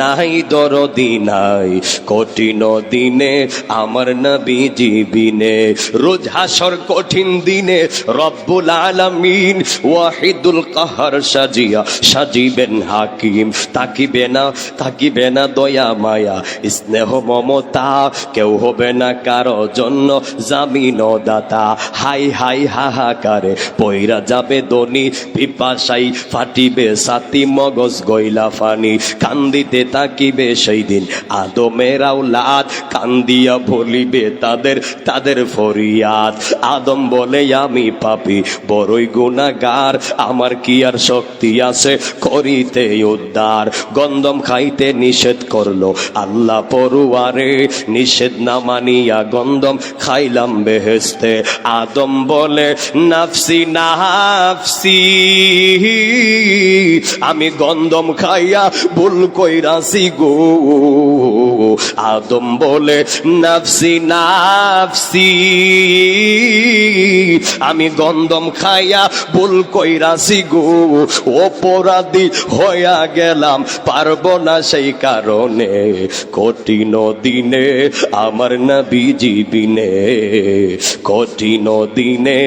নাই দরদি, নাই কঠিন দিনে আমার নবীজি বিনে। রোজ হাসর কঠিন দিনে রব্বুল আলামিন ওয়াহিদুল কাহার সাজিয়া সাজিবেন হাকিম। তাকিবে না দয়া মায়া স্নেহ মমতা, কেউ হবে না কারো জন্য জামিন দাতা। হাই হাই হাহাকারে পয়রা যাবে দনি, পিপাসাই ফাটিবে সাতি, মগজ গইলা ফানি, কান্দিতে তাকিবে সেই দিন আদমের আওলাদ, কান্দিয়া বলিবে তাদের ফরিয়াদ। আদম বলে আমি পাপী বড়ই গুনাহগার, আমার কি আর শক্তি আছে করিতে উদ্ধার। গন্ধম খাইতে নিষেধ করলো আল্লাহ পরুয়ারে, নিষেধ না মানিয়া গন্ধম খাইলাম বেহেশতে। আদম বলে নাফসি নাফসি, আমি গন্ধম খাইয়া ভুল কইরাছি গো। আদম বলে নাফসি নাফসি, আমি গন্ধম খাইয়া ভুল কইরাছি গো। অপরাধী হইয়া গেলাম, পারবো না সেই কারণে, কঠিন দিনে আমার নবীজি বিনে, কঠিন দিনে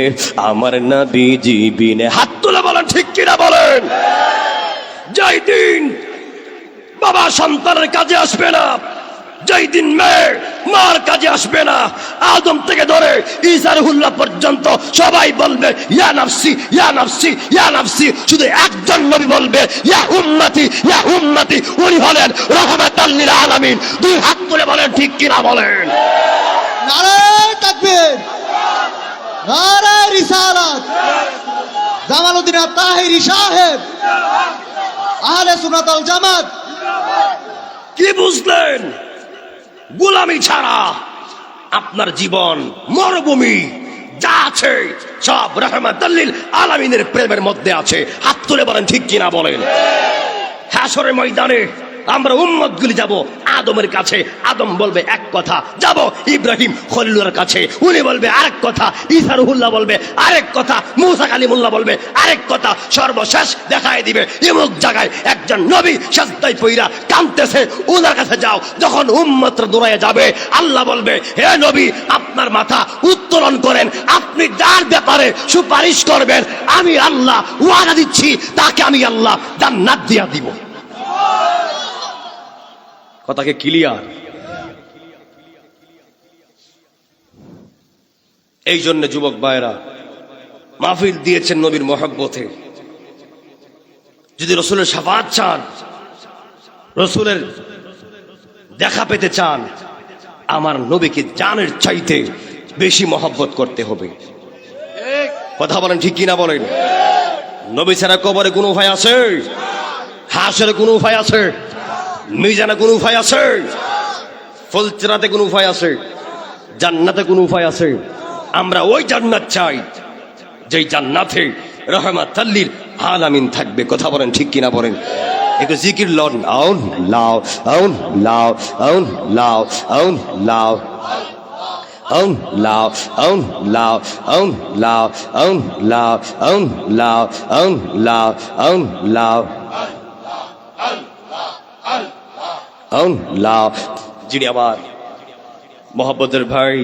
আমার নবীজি বিনে। হাত তুলে বলেন ঠিক কিনা বলেন। যেই দিন বাবা সন্তানের কাজে আসবে না, যেই দিন মেয়ে মার কাজে আসবে না, আদম থেকে ধরে ঈসা রুহুল্লাহ পর্যন্ত সবাই বলবে ইয়া নাফসি ইয়া নাফসি ইয়া নাফসি। শুধু একজন নবী বলবে ইয়া উম্মতি ইয়া উম্মতি, উনি হলেন রাহমাতাল লিল আলামিন। দুই হাত তুলে বলেন ঠিক কিনা বলেন। নারে তাকবীর, নারে রিসালাত, জামালউদ্দিন আত-তাহিরি সাহেব, আহলে সুন্নাত ওয়াল জামাত। কি বুঝলেন? গোলামি ছাড়া আপনার জীবন মরুভূমি, যা আছে সব রাহমাতাল লিল আলামিনের প্রেমের মধ্যে আছে। হাত তুলে বলেন ঠিক কিনা বলেন। হাসরের ময়দানে আমরা উম্মতগুলি যাব আদমের কাছে, আদম বলবে এক কথা, যাব ইব্রাহিম খলিলুল্লাহর কাছে, উনি বলবে আরেক কথা, ঈসা রুহুল্লাহ বলবে আরেক কথা, মুসা কালিমুল্লাহ বলবে আরেক কথা। সর্বশেষ দেখায় দিবে এমুক জায়গায় একজন নবী সাজদায় পইরা কাঁদতেছে, ওনার কাছে যাও। যখন উম্মতরা দৌড়ায় যাবে, আল্লাহ বলবে হে নবী, আপনার মাথা উত্তোলন করেন, আপনি যার ব্যাপারে সুপারিশ করবেন আমি আল্লাহ ওয়াদা দিচ্ছি তাকে আমি আল্লাহ জান্নাত দিয়া দিব। কথাকে ক্লিয়ার? এই জন্য যুবক ভাইরা মাহফিল দিয়েছেন নবীর মহব্বতে। যদি রসুলের শাফাত চান, রসুলের দেখা পেতে চান, আমার নবীকে জানের চাইতে বেশি মহব্বত করতে হবে। কথা বলেন ঠিক কিনা বলেন। নবী ছাড়া কবরে কোনো উপায় আছে? হাসরে কোনো উপায় আছে? মিজানে কোনো উপায় আছে? ফুলচরাতে কোনো উপায় আছে? জান্নাতে কোনো উপায় আছে? আমরা ওই জান্নাত চাই যেই জান্নাতে রহমাতুল লিল আলামিন থাকবে। কথা বলেন ঠিক কিনা বলেন? একটু জিকির লন। আউন লাও আউন লাও আউন লাও আউন লাও আউন লাও আউন লাও আউন লাও আউন লাও আউন লাও আউন লাও আউন লাও আউন লাও। যিনি আমার মোহাম্মদের ভাই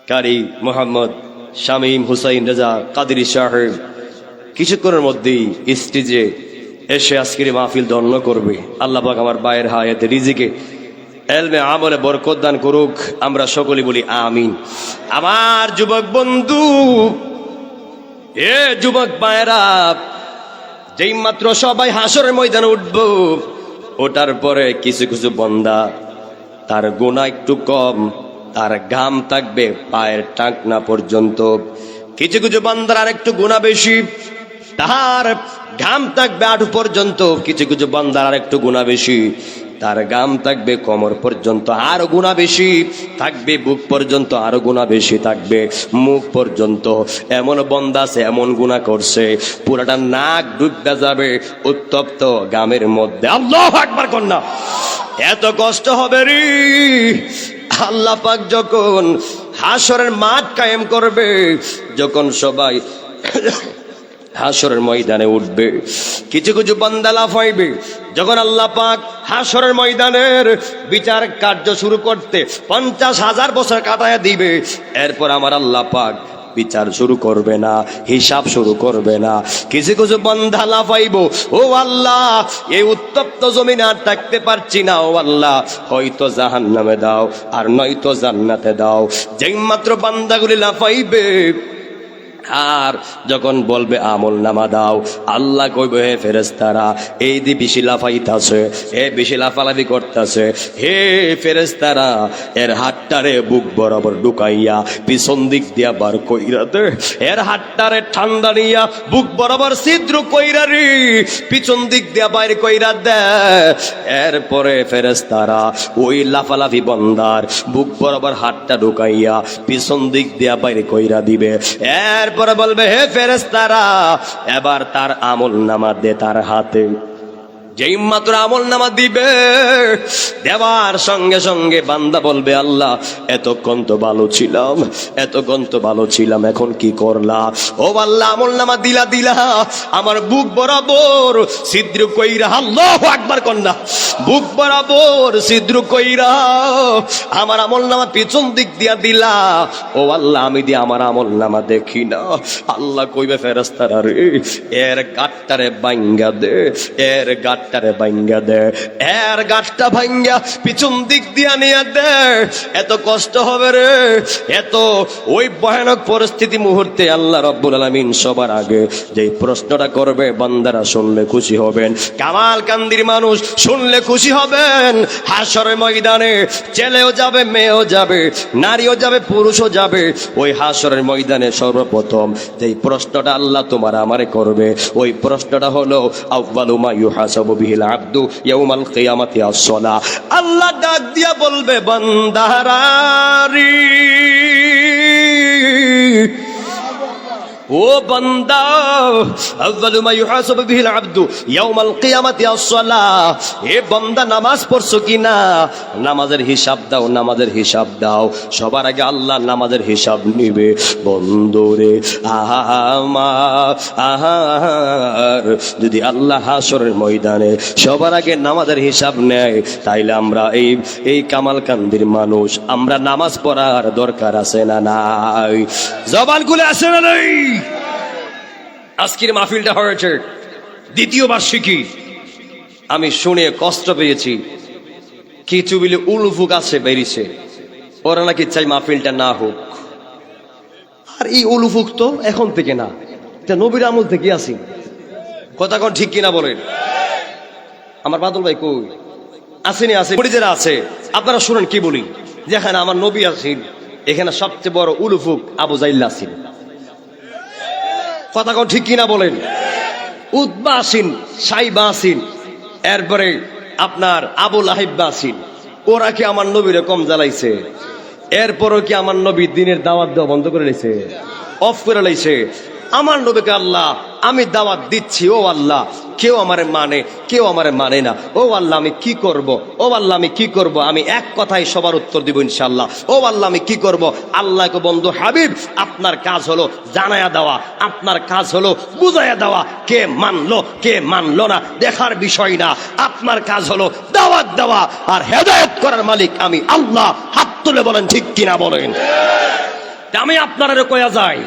কারি মোহাম্মদ শামীম হুসাইন রাজা কাদেরী সাহেব কিছুক্ষণের মধ্যেই স্টেজে এসে আজকের মাহফিল ধন্য করবে। আল্লাহ পাক আমার ভাইয়ের হায়াতে রিজিকে এলমে আমলে বরকত দান করুক। আমরা সকলে বলি আমিন। আমার যুবক বন্ধু, এ যুবক ভাইয়েরা, যেই মাত্র সবাই হাসরের ময়দানে উঠব, ওটার পরে কিছু কিছু বান্দা তার গুনাহ একটু কম, তার ঘাম থাকবে পায়ের টাকনা পর্যন্ত। কিছু কিছু বান্দার আর একটু গুনাহ বেশি, তার ঘাম থাকবে আঁটু পর্যন্ত। কিছু কিছু বান্দার আর একটু গুনাহ বেশি, তার ঘাম থাকবে কোমর পর্যন্ত, আরো গুনাহ বেশি থাকবে বুক পর্যন্ত, আরো গুনাহ বেশি থাকবে মুখ পর্যন্ত। এমন বান্দা আছে এমন গুনাহ করছে পুরাটা নাক ডুববে যাবে উত্তপ্ত ঘামের মধ্যে। আল্লাহু আকবার কন্যা, এত কষ্ট হবে রে। আল্লাহ পাক যখন হাসরের মাঠ কায়েম করবে, যখন সবাই হাসরের ময়দানে উঠবে, কিছু কিছু বান্দা লাফাইবে। যখন আল্লাহ পাক হাসরের ময়দানের বিচার কার্য শুরু করতে 50,000 বছর কাটায়া দিবে, এরপর আমার আল্লাহ পাক বিচার শুরু করবে না, হিসাব শুরু করবে না। কিছু কিছু বান্দা লাফাইব, ও আল্লাহ এই উত্তপ্ত জমিনে আর থাকতে পারছি না, ও আল্লাহ হয়তো জাহান্নামে দাও আর নয়তো জান্নাতে দাও। যেই মাত্র বান্দাগুলি লাফাইবে আর যখন বলবে আমল নামা দাও, আল্লাহ কইবে হে ফেরেশতারা এই দি বেশি লাফাইতাছে, হে বেশি লাফালাফি করতেছে, হে ফেরেশতারা এর হাতটারে বুক বরাবর ঢুকাইয়া পিছন দিক দিয়া বার কইরা দে, এর হাতটারে ঠান্ডা নিয়া বুক বরাবর ছিদ্র কইরা রে পিছন দিক দিয়া বাইরে কইরা দে। এরপরে ফেরেশতারা ওই লাফালাফি বান্দার বুক বরাবর হাতটা ঢুকাইয়া পিছন দিক দিয়া বাইরে কইরা দিবে। এরপরে বলবে হে ফেরেশতারা এবার তার আমল নামা দে তার হাতে। যেই মাত্র আমল নামা দিবে, দেওয়ার সঙ্গে সঙ্গে বান্দা বলবে আল্লাহ এতক্ষণ তো ভালো ছিলাম, এতক্ষণ তো ভালো ছিলাম, এখন কি করলা? ও আল্লাহ আমল নামা দিলা দিলা আমার বুক বরাবর ছিদ্র কইরা, আল্লাহু আকবার কন্যা, বুক বরাবর ছিদ্র কইরা আমার আমল নামা পিছন দিক দিয়া দিলা। ও আল্লাহ আমি দিয়ে আমার আমল নামা দেখি না। আল্লাহ কইবে ফেরেশতারা রে এর গাটটারে ভাঙ্গা দে, এর গাটটারে ভাঙ্গা দে, এর গাটটা ভাঙ্গা পিছন দিক দিয়া নিয়ে দে। এত কষ্ট হবে রে, এত ওই ভয়ানক পরিস্থিতি মুহূর্তে আল্লাহ রাব্বুল আলামিন সবার আগে যেই প্রশ্নটা করবে বান্দারা শুনলে খুশি হবেন। কামাল কান্দির মানুষ শুনলে খুশি হবেন। হাসরের ময়দানে ছেলেও যাবে, মেয়েও যাবে, নারীও যাবে, পুরুষও যাবে। ওই হাসরের ময়দানে সর্বপ্রথম যেই প্রশ্নটা আল্লাহ তোমার আমারে করবে, ওই প্রশ্নটা হলো আউয়ালু মা ইউহাসাবু বিহিল আবদু ইয়াউমাল কিয়ামাতি আস-সালাহ। আল্লাহ ডাক দিয়া বলবে বান্দারারি, ও বান্দা আউয়ালু মা ইউহাসাবু বিহিল আবদু ইয়াউমাল কিয়ামাতি আস-সালাহ। এ বান্দা নামাজ পড়ছো কিনা? নামাজের হিসাব দাও, নামাজের হিসাব দাও। সবার আগে আল্লাহ নামাজের হিসাব নিবে। বন্ধুরে আহার যদি আল্লাহ হাসরের ময়দানে সবার আগে নামাজের হিসাব নেয়, তাইলে আমরা এই কামালকান্দির মানুষ আমরা নামাজ পড়ার দরকার আছে না নাই? জবান খুলে আছে না নাই? আজকের মাহফিলটা হয়েছে দ্বিতীয় বার্ষিকী। আমি শুনে কষ্ট পেয়েছি, কিছু বিলে উলুফুক আছে বেরিয়েছে, ওরা নাকি চাই মাহফিলটা না হোক। আর এই উলুফুক তো এখন থেকে না, এটা নবীর আমল থেকে আসি। কথা কোন ঠিক কিনা বলেন? আমার বাদল ভাই কই আসেনি? আছে যারা আছে আপনারা শুনেন কি বলি। যেখানে আমার নবী আছেন, এখানে সবচেয়ে বড় উলুফুক আবু জাইল আছেন। কথা কোন ঠিক কিনা বলেন? উতবা আসিন, সাইবা আসিন, এরপরে আপনার আবু লাহিব আসিন। ওরা কি আমার নবীরে কম জ্বালাইছে? এরপরও কি আমার নবী দিনের দাওয়াত দেওয়া বন্ধ করে লাইছে, অফ করে লাইছে? আমার নবীকে আল্লাহ আমি দাওয়াত দিচ্ছি, ও আল্লাহ কেউ আমারে মানে, কেউ আমারে মানে না, ও আল্লাহ আমি কি করব? ও আল্লাহ আমি কি করব? আমি এক কথায় সবার উত্তর দিব ইনশাআল্লাহ। ও আল্লাহ আমি কি করব? আল্লাহকে বন্ধু হাবিব আপনার কাজ হলো জানায়া দেওয়া, আপনার কাজ হলো বুঝাইয়া দেওয়া। কে মানলো কে মানলো না দেখার বিষয় না, আপনার কাজ হলো দাওয়াত দেওয়া, আর হেদায়েত করার মালিক আমি আল্লাহ। হাত তুলে বলেন ঠিক কিনা বলেন? আমি আপনারা কয়া যাই,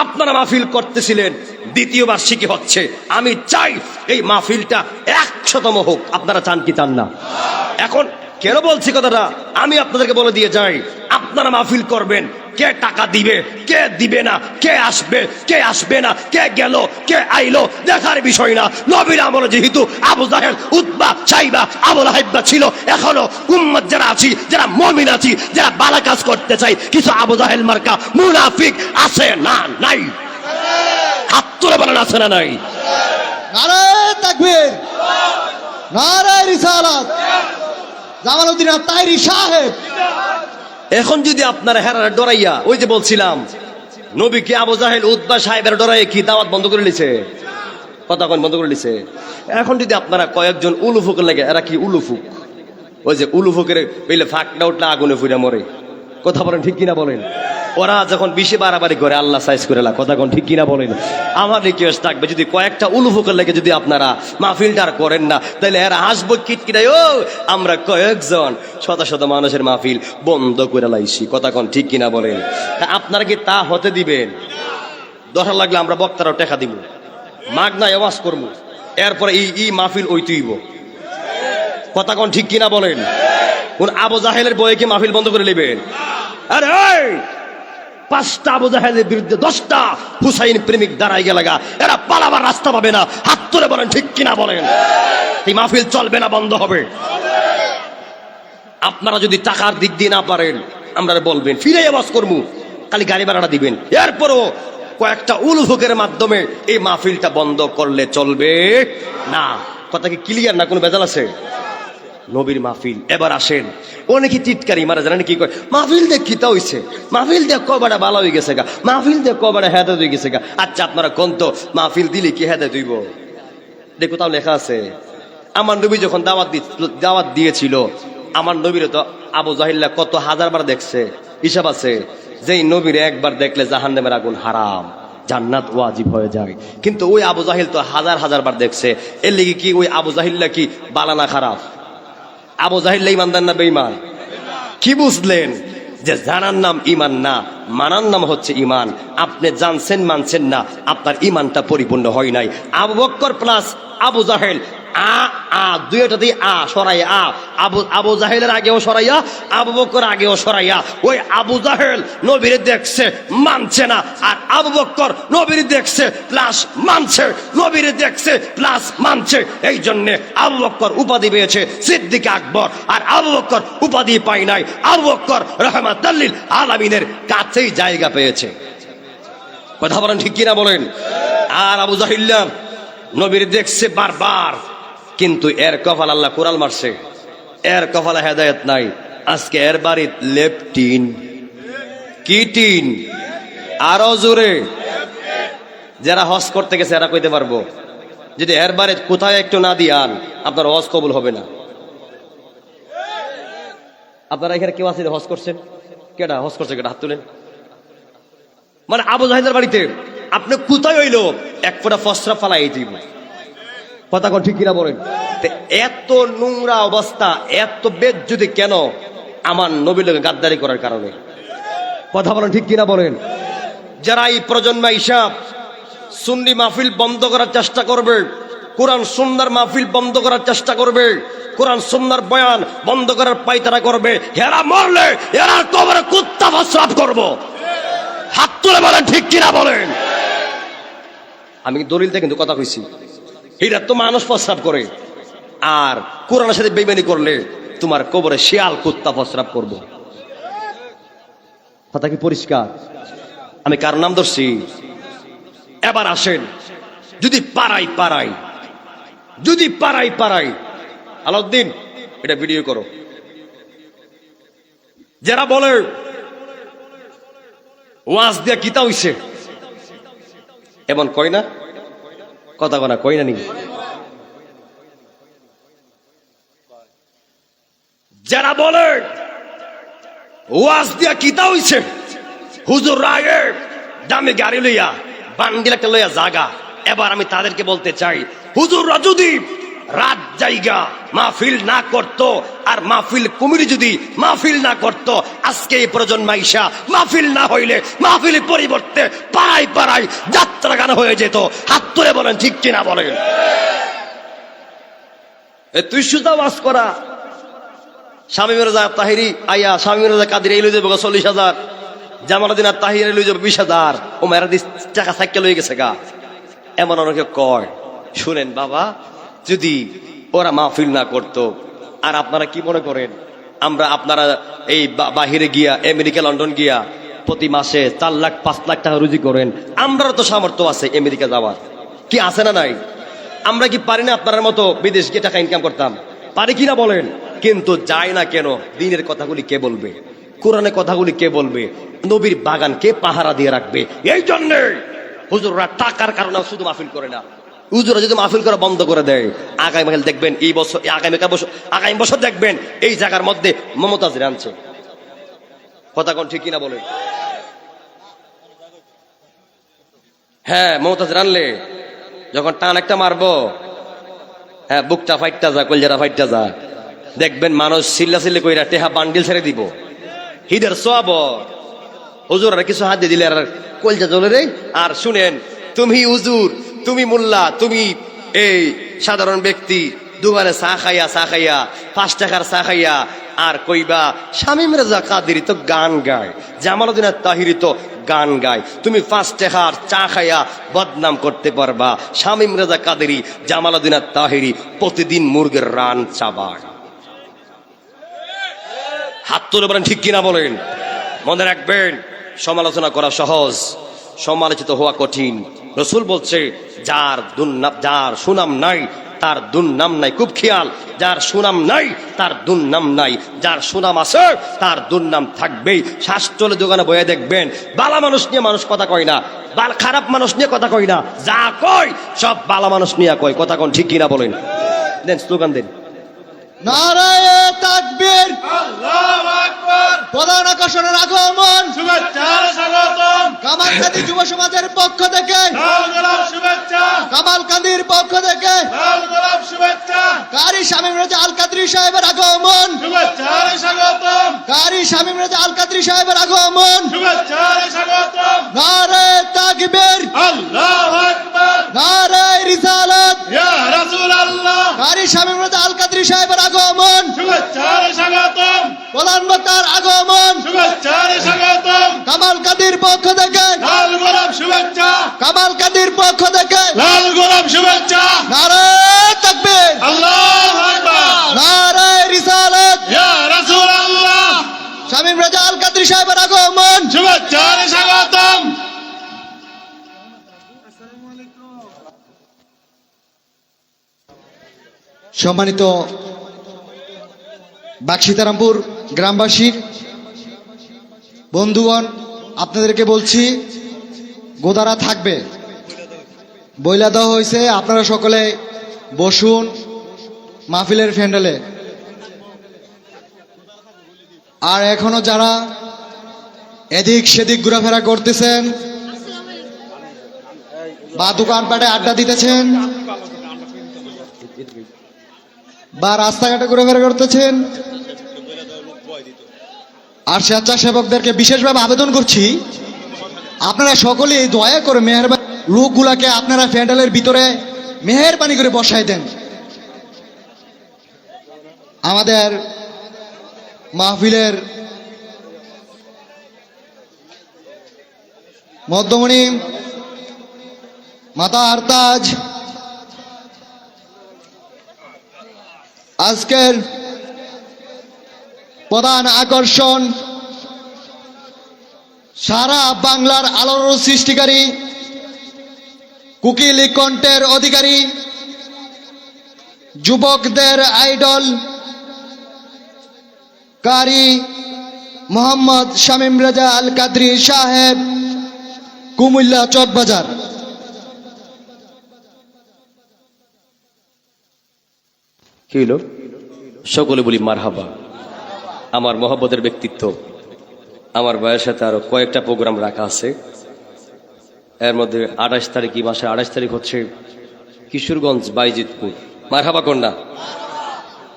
আপনারা মাহফিল করতেছিলেন, দ্বিতীয় বার্ষিকী হচ্ছে, আমি চাই এই মাহফিলটা 100তম হোক। আপনারা চান কি চান না? এখন কেন বলছি কথাটা, আমি আপনাদেরকে বলে দিয়ে যাই, আপনারা মাহফিল করবেন, কে টাকা দিবে কে দিবে না, কে আসবে কে আসবে না, কে গেল কে আইলো দেখার বিষয় না। নবীর আমলে যেহেতু আবু জাহেল, উতবা, সাইবা, আবু লাহাব ছিল, এখনো উম্মত যারা আছি, যারা মুমিন আছি, যারা ভালো কাজ করতে চাই, কিছু আবু জাহেল মার্কা মুনাফিক আছে না নাই? হাত তুলে বলেন আছে না নাই? নারায়ে তাকবীর, নারায়ে রিসালাত, জামালউদ্দিন আত-তাহেরী সাহেব। এখন যদি আপনারা হেরার ডরাইয়া, ওই যে বলছিলাম নবীকে আবু জাহেল, উতবা, সাহেবের ডরাইয়া কি দাওয়াত বন্ধ করে লিছে? কথা কোন বন্ধ করে লিছে? এখন যদি আপনারা কয়েকজন উলুফুকের লাগে, এরা কি উলুফুক? ওই যে উলুফুকের পেলে ফাঁকটা উঠলে আগুনে ফুইরা মরে। কথা বলেন ঠিক কিনা বলেন? ওরা যখন বেশি বাড়াবাড়ি করে আল্লাহ সাইজ করে লা। কথা কোন ঠিক কিনা বলেন? আমার রিকোয়েস্ট থাকবে, যদি কয়েকটা উলুফুকের লাগে যদি আপনারা মাহফিলটা করেন না, তাহলে এরা হাসবো কিটকিটাই, ও আমরা কয়েকজন শত শত মানুষের মাহফিল বন্ধ করে লাইছি। কথা কোন ঠিক কিনা বলেন? আপনারা কি তা হতে দিবেন? দরকার লাগলে আমরা বক্তারাও টাকা দিব, মাগনায় আওয়াজ করবো, এরপরে এই মাহফিল ওই তুইব। কথা কোন ঠিক কিনা বলেন? কোন আবু জাহেলের বয়ে কি মাহফিল বন্ধ করে নেবেন? আরে 5টা আবু জাহেলের বিরুদ্ধে 10টা হুসাইন প্রেমিক দাঁড়াই গেলাগা, এরা পালাবার রাস্তা পাবে না। হাত তুলে বলেন ঠিক কিনা বলেন? এই মাহফিল চলবে না, বন্ধ হবে। আপনারা যদি টাকার দিক দিয়ে না পারেন, আমরা বলবেন, ফিরে আওয়াজ করবো, খালি গাড়ি ভাড়াটা দিবেন। এরপরও কয়েকটা উলুফুকের মাধ্যমে এই মাহফিলটা বন্ধ করলে চলবে না। কথা কি ক্লিয়ার না? কোনো ভেজাল আছে? নবীর মাহফিল এবার আসেন। অনেকে টিটকারি মারা জানেন কি কয়, মাহফিল দেখ কিতা হইছে, মাহফিল দেখ কবাটা ভালো হয়ে গেছে গা, মাহফিল দেখ কবাটা হেদায়েত হয়ে গেছে গা। আচ্ছা আপনারা কোন তো মাহফিল দিলে কি হেদায়েত হইব? দেখো তাও লেখা আছে, আমার নবী যখন দাওয়াত দিয়েছিল, আমার নবীরে তো আবু জাহিল্লা কত হাজারবার দেখছে, হিসাব আছে। যেই নবীরে একবার দেখলে জাহান্নামের আগুন হারাম, জান্নাত ওয়াজিব হয়ে যায়। কিন্তু ওই আবু জাহিল তো হাজার হাজার বার দেখছে। এর লিগে কি ওই আবু জাহিল্লা কি বালানা খারাপ? আবু জাহিল্লা ইমানদার না বেঈমান? কি বুঝলেন? যে জানার নাম ইমান না, মানার নাম হচ্ছে ইমান। আপনি জানছেন মানছেন না, আপনার ইমানটা পরিপূর্ণ হয় নাই। আবু বকর প্লাস আবু জাহেল, দুইটা দিয়ে সরাইয়া আবু জাহেলের আগেও সরাইয়া, আবু বকর আগেও সরাইয়া। ওই আবু জাহেল নবীরে দেখছে মানছে না, আর আবু বকর নবীরে দেখছে প্লাস মানছে, নবীরে দেখছে প্লাস মানছে। এই জন্য আবু বকর উপাধি পেয়েছে সিদ্দিক আকবর, আর আবু বকর উপাধি পাই নাই। আবু বকর রাহমাতুল লিল আলামিনের কাছেই জায়গা পেয়েছে। কথা বলেন ঠিক কিনা বলেন? আর আবু জাহিল্লা নবীর দেখছে বারবার, কিন্তু এর কপাল আল্লাহ কোরাল মারছে, এর কপালে হেদায়েত নাই। আজকে এর বাড়ির লেফটিন কি টিন, আরো জোরে। যারা হজ করতে গেছে এরা কইতে পারবো, যদি এর বাড়ির কোথায় একটু না দিয়ান, আপনার হজ কবুল হবে না। আপনারা এখানে কেউ আছে হজ করছেন? কেডা হজ করছে? কেডা হাত তুলেন। মানে আবু জাহিদের বাড়িতে আপনি কোথায় হইলো এক ফোঁটা ফসরা ফালাই দিব। কথা কোন ঠিক কিনা বলেন? এত নোংরা অবস্থা, এত বেজ্জতি কেন? আমার নবীর লোকে গাদ্দারি করার কারণে। কথা বলেন ঠিক কিনা বলেন? যারা এই প্রজন্ম হিসাব সুন্নি মাহফিল বন্ধ করার চেষ্টা করবে, কোরআন সুন্নাহর মাহফিল বন্ধ করার চেষ্টা করবে, কোরআন সুন্নাহর বয়ান বন্ধ করার পায়তারা করবে, এরা মরলে এরা কবরে কুত্তা প্রস্রাব করব। হাত তুলে বলেন ঠিক কিনা বলেন? আমি দলিলটা কিন্তু কথা কইছি, এরা তো মানুষ প্রস্রাব করে, আর কোরআনের সাথে বেইমানি করলে তোমার কবরে শিয়াল কুত্তা প্রস্রাব করব। কথা কি পরিষ্কার? আমি কার নাম ধরছি? এবার আসেন, যদি পাড়াই আলাউদ্দিন এটা ভিডিও করো, যারা বলে ওয়াজ দিয়া কিতা হইছে, এমন কই না, কথা কনা কই না নি, যারা বলে ওয়াজ দিয়া কিতা হইছে, হুজুর রায়ে দামে গাড়ি লইয়া বান্ডিল একটা লইয়া জাগা। এবার আমি তাদেরকে বলতে চাই, হুজুররা যদি রাত জায়গা মাহফিল না করত, আর মাহফিল কমিটি যদি মাহফিল না করত, আজকে এই প্রজন্ম আইসা মাহফিল না হইলে মাহফিলের পরিবর্তে পাড়ায় যাত্রা গান হয়ে যেত। হাত তুলে বলেন ঠিক কিনা বলেন। তুই শুধু ওয়াজ করা, স্বামী মির্জা তাহিরি আইয়া স্বামী মির্জা কাদের এই লই যাবো 40,000, জামালউদ্দিন আর তাহির লই যাবো 20,000, ও মেয়েরা টাকা সাইকেল লই গেছে গা, এমন অনেকে কয়। শুনেন বাবা, যদি ওরা মাহফিল না করত, আর আপনারা কি মনে করেন আপনারা এই বাহিরে গিয়া আমেরিকা লন্ডন গিয়া প্রতি মাসে 4 লাখ 5 লাখ টাকা রুজি করেন, আমরাও তো সামর্থ্য আছে আমেরিকা যাওয়ার, কি আছে না নাই? আমরা কি পারি না আপনার মতো বিদেশ গিয়ে টাকা ইনকাম করতাম? পারি কিনা বলেন? কিন্তু যায় না কেন? দিনের কথাগুলি কে বলবে? কোরআনের কথাগুলি কে বলবে? নবীর বাগান কে পাহারা দিয়ে রাখবে? এই জন্যে হুজুররা টাকার কারণে শুধু মাহফিল করে না, হুজুরা যদি মাহফিল করা বন্ধ করে দেয়, আগামী মাহফিল দেখবেন এই বছর, আগামী বছর দেখবেন এই জায়গার মধ্যে মমতাজ আনছে। কথা কোন ঠিক কিনা বলেন? হ্যাঁ, মমতাজ আনলে যখন টান একটা মারবো, হ্যাঁ বুকটা ফাইটটা যা, কলজাটা ফাইটটা যা, দেখবেন মানুষ চিল্লাচিল্লি কইরা টেহা বান্ডিল ছেড়ে দিব। হিদের সব হুজুররা কিছু হাত দিয়ে দিলে আর কলজা জ্বলে রে। আর শুনেন, তুমি হুজুর, তুমি মোল্লা, তুমি এই সাধারণ ব্যক্তি, দোকানে চা খাইয়া 5 টাকার চা খাইয়া আর কইবা স্বামী মির্জা কাদেরি তো গান গায়, জামালউদ্দিন তাহিরি তো গান গায়। তুমি 5 টাকার চা খাইয়া বদনাম করতে পারবা, স্বামী মির্জা কাদেরি জামালউদ্দিন তাহিরি প্রতিদিন মুরগের রান চাবায়। হাত তুলে বলেন ঠিক কিনা বলেন। মনে রাখবেন, সমালোচনা করা সহজ, সমালোচিত হওয়া কঠিন। রসুল বলছে, যার সুনাম নাই তার দুর্নাম নাই। খুব খেয়াল, যার সুনাম নাই তার দুর্নাম নাই, যার সুনাম আছে তার দুর্নাম থাকবেই। শ্বাস চলে দোকানে বয়ে দেখবেন, বালা মানুষ নিয়ে মানুষ কথা কয় না, খারাপ মানুষ নিয়ে কথা কয় না, যা কয় সব বালা মানুষ নিয়ে কয়। কথা কোন ঠিক কিনা বলেন? দেন স্লোগান দেন। নারায়ে তাকবীর, আল্লাহু আকবার। প্রধান আকর্ষণের আগমন, শুভেচ্ছার স্বাগতম। কামালকান্দি যুব সমাজের পক্ষ থেকে লাল গোলাপ শুভেচ্ছা, কামালকান্দির পক্ষ থেকে লাল গোলাপ শুভেচ্ছা। কারি শামীম রেজা আল কাদরি সাহেবের আগমন, শুভেচ্ছার স্বাগতম। কারি শামীম রেজা আল কাদরি সাহেবের আগমন, শুভেচ্ছার স্বাগতম। নারায়ে তাকবীর, আল্লাহু আকবার। নারায়ে রিসালাত, ইয়া রাসূলুল্লাহ। কারি শামীম রেজা আল কাদরি সাহেবের আগমন, শুভেচ্ছার স্বাগতম। প্রধান বক্তার আগমন, শুভেচ্ছার স্বাগতম। কামালকান্দির পক্ষ থেকে লাল গোলাপ শুভেচ্ছা, কামালকান্দির পক্ষ থেকে লাল গোলাপ শুভেচ্ছা। নারায়ে তাকবীর, আল্লাহু আকবার। নারায়ে রিসালাত, ইয়া রাসূলুল্লাহ। শামীম রেজা আল কাদরি সাহেবের আগমন, শুভেচ্ছার স্বাগতম। সম্মানিত বাকশিতারামপুর গ্রামবাসী বন্ধুগণ, আপনাদেরকে বলছি, গোদারা থাকবে, বইলা দেওয়া হয়েছে, আপনারা সকলে বসুন মাহফিলের প্যান্ডেলে। আর এখনো যারা এদিক সেদিক ঘোরাফেরা করতেছেন বা দোকানপাটে আড্ডা দিতেছেন বা রাস্তাঘাটে ঘোরাফেরা করতেছেন, আর স্বেচ্ছাসেবকদেরকে বিশেষভাবে আবেদন করছি, আপনারা সকলেই দয়া করে মেহেরবানি লোকগুলাকে আপনারা প্যান্ডেলের ভিতরে মেহেরবানি করে বসাই দেন। আমাদের মাহফিলের মধ্যমণি মাতা আরতাজ আজকের প্রধান আকর্ষণ, সারা বাংলার আলোর সৃষ্টিকারী কুকিলি কণ্ঠের অধিকারী, যুবকদের আইডল কারি মোহাম্মদ শামীম রেজা আল কাদরি সাহেব, কুমিল্লা চকবাজার। কি হলো? সকলে বলি মারহাবা। আমার মহব্বতের ব্যক্তিত্ব, আমার ভাইয়ের সাথে আরো কয়েকটা প্রোগ্রাম রাখা আছে। এর মধ্যে 28 তারিখ, এই মাসের 28 তারিখ হচ্ছে কিশোরগঞ্জ বাইজিতপুর। মারহাবা কন্যা।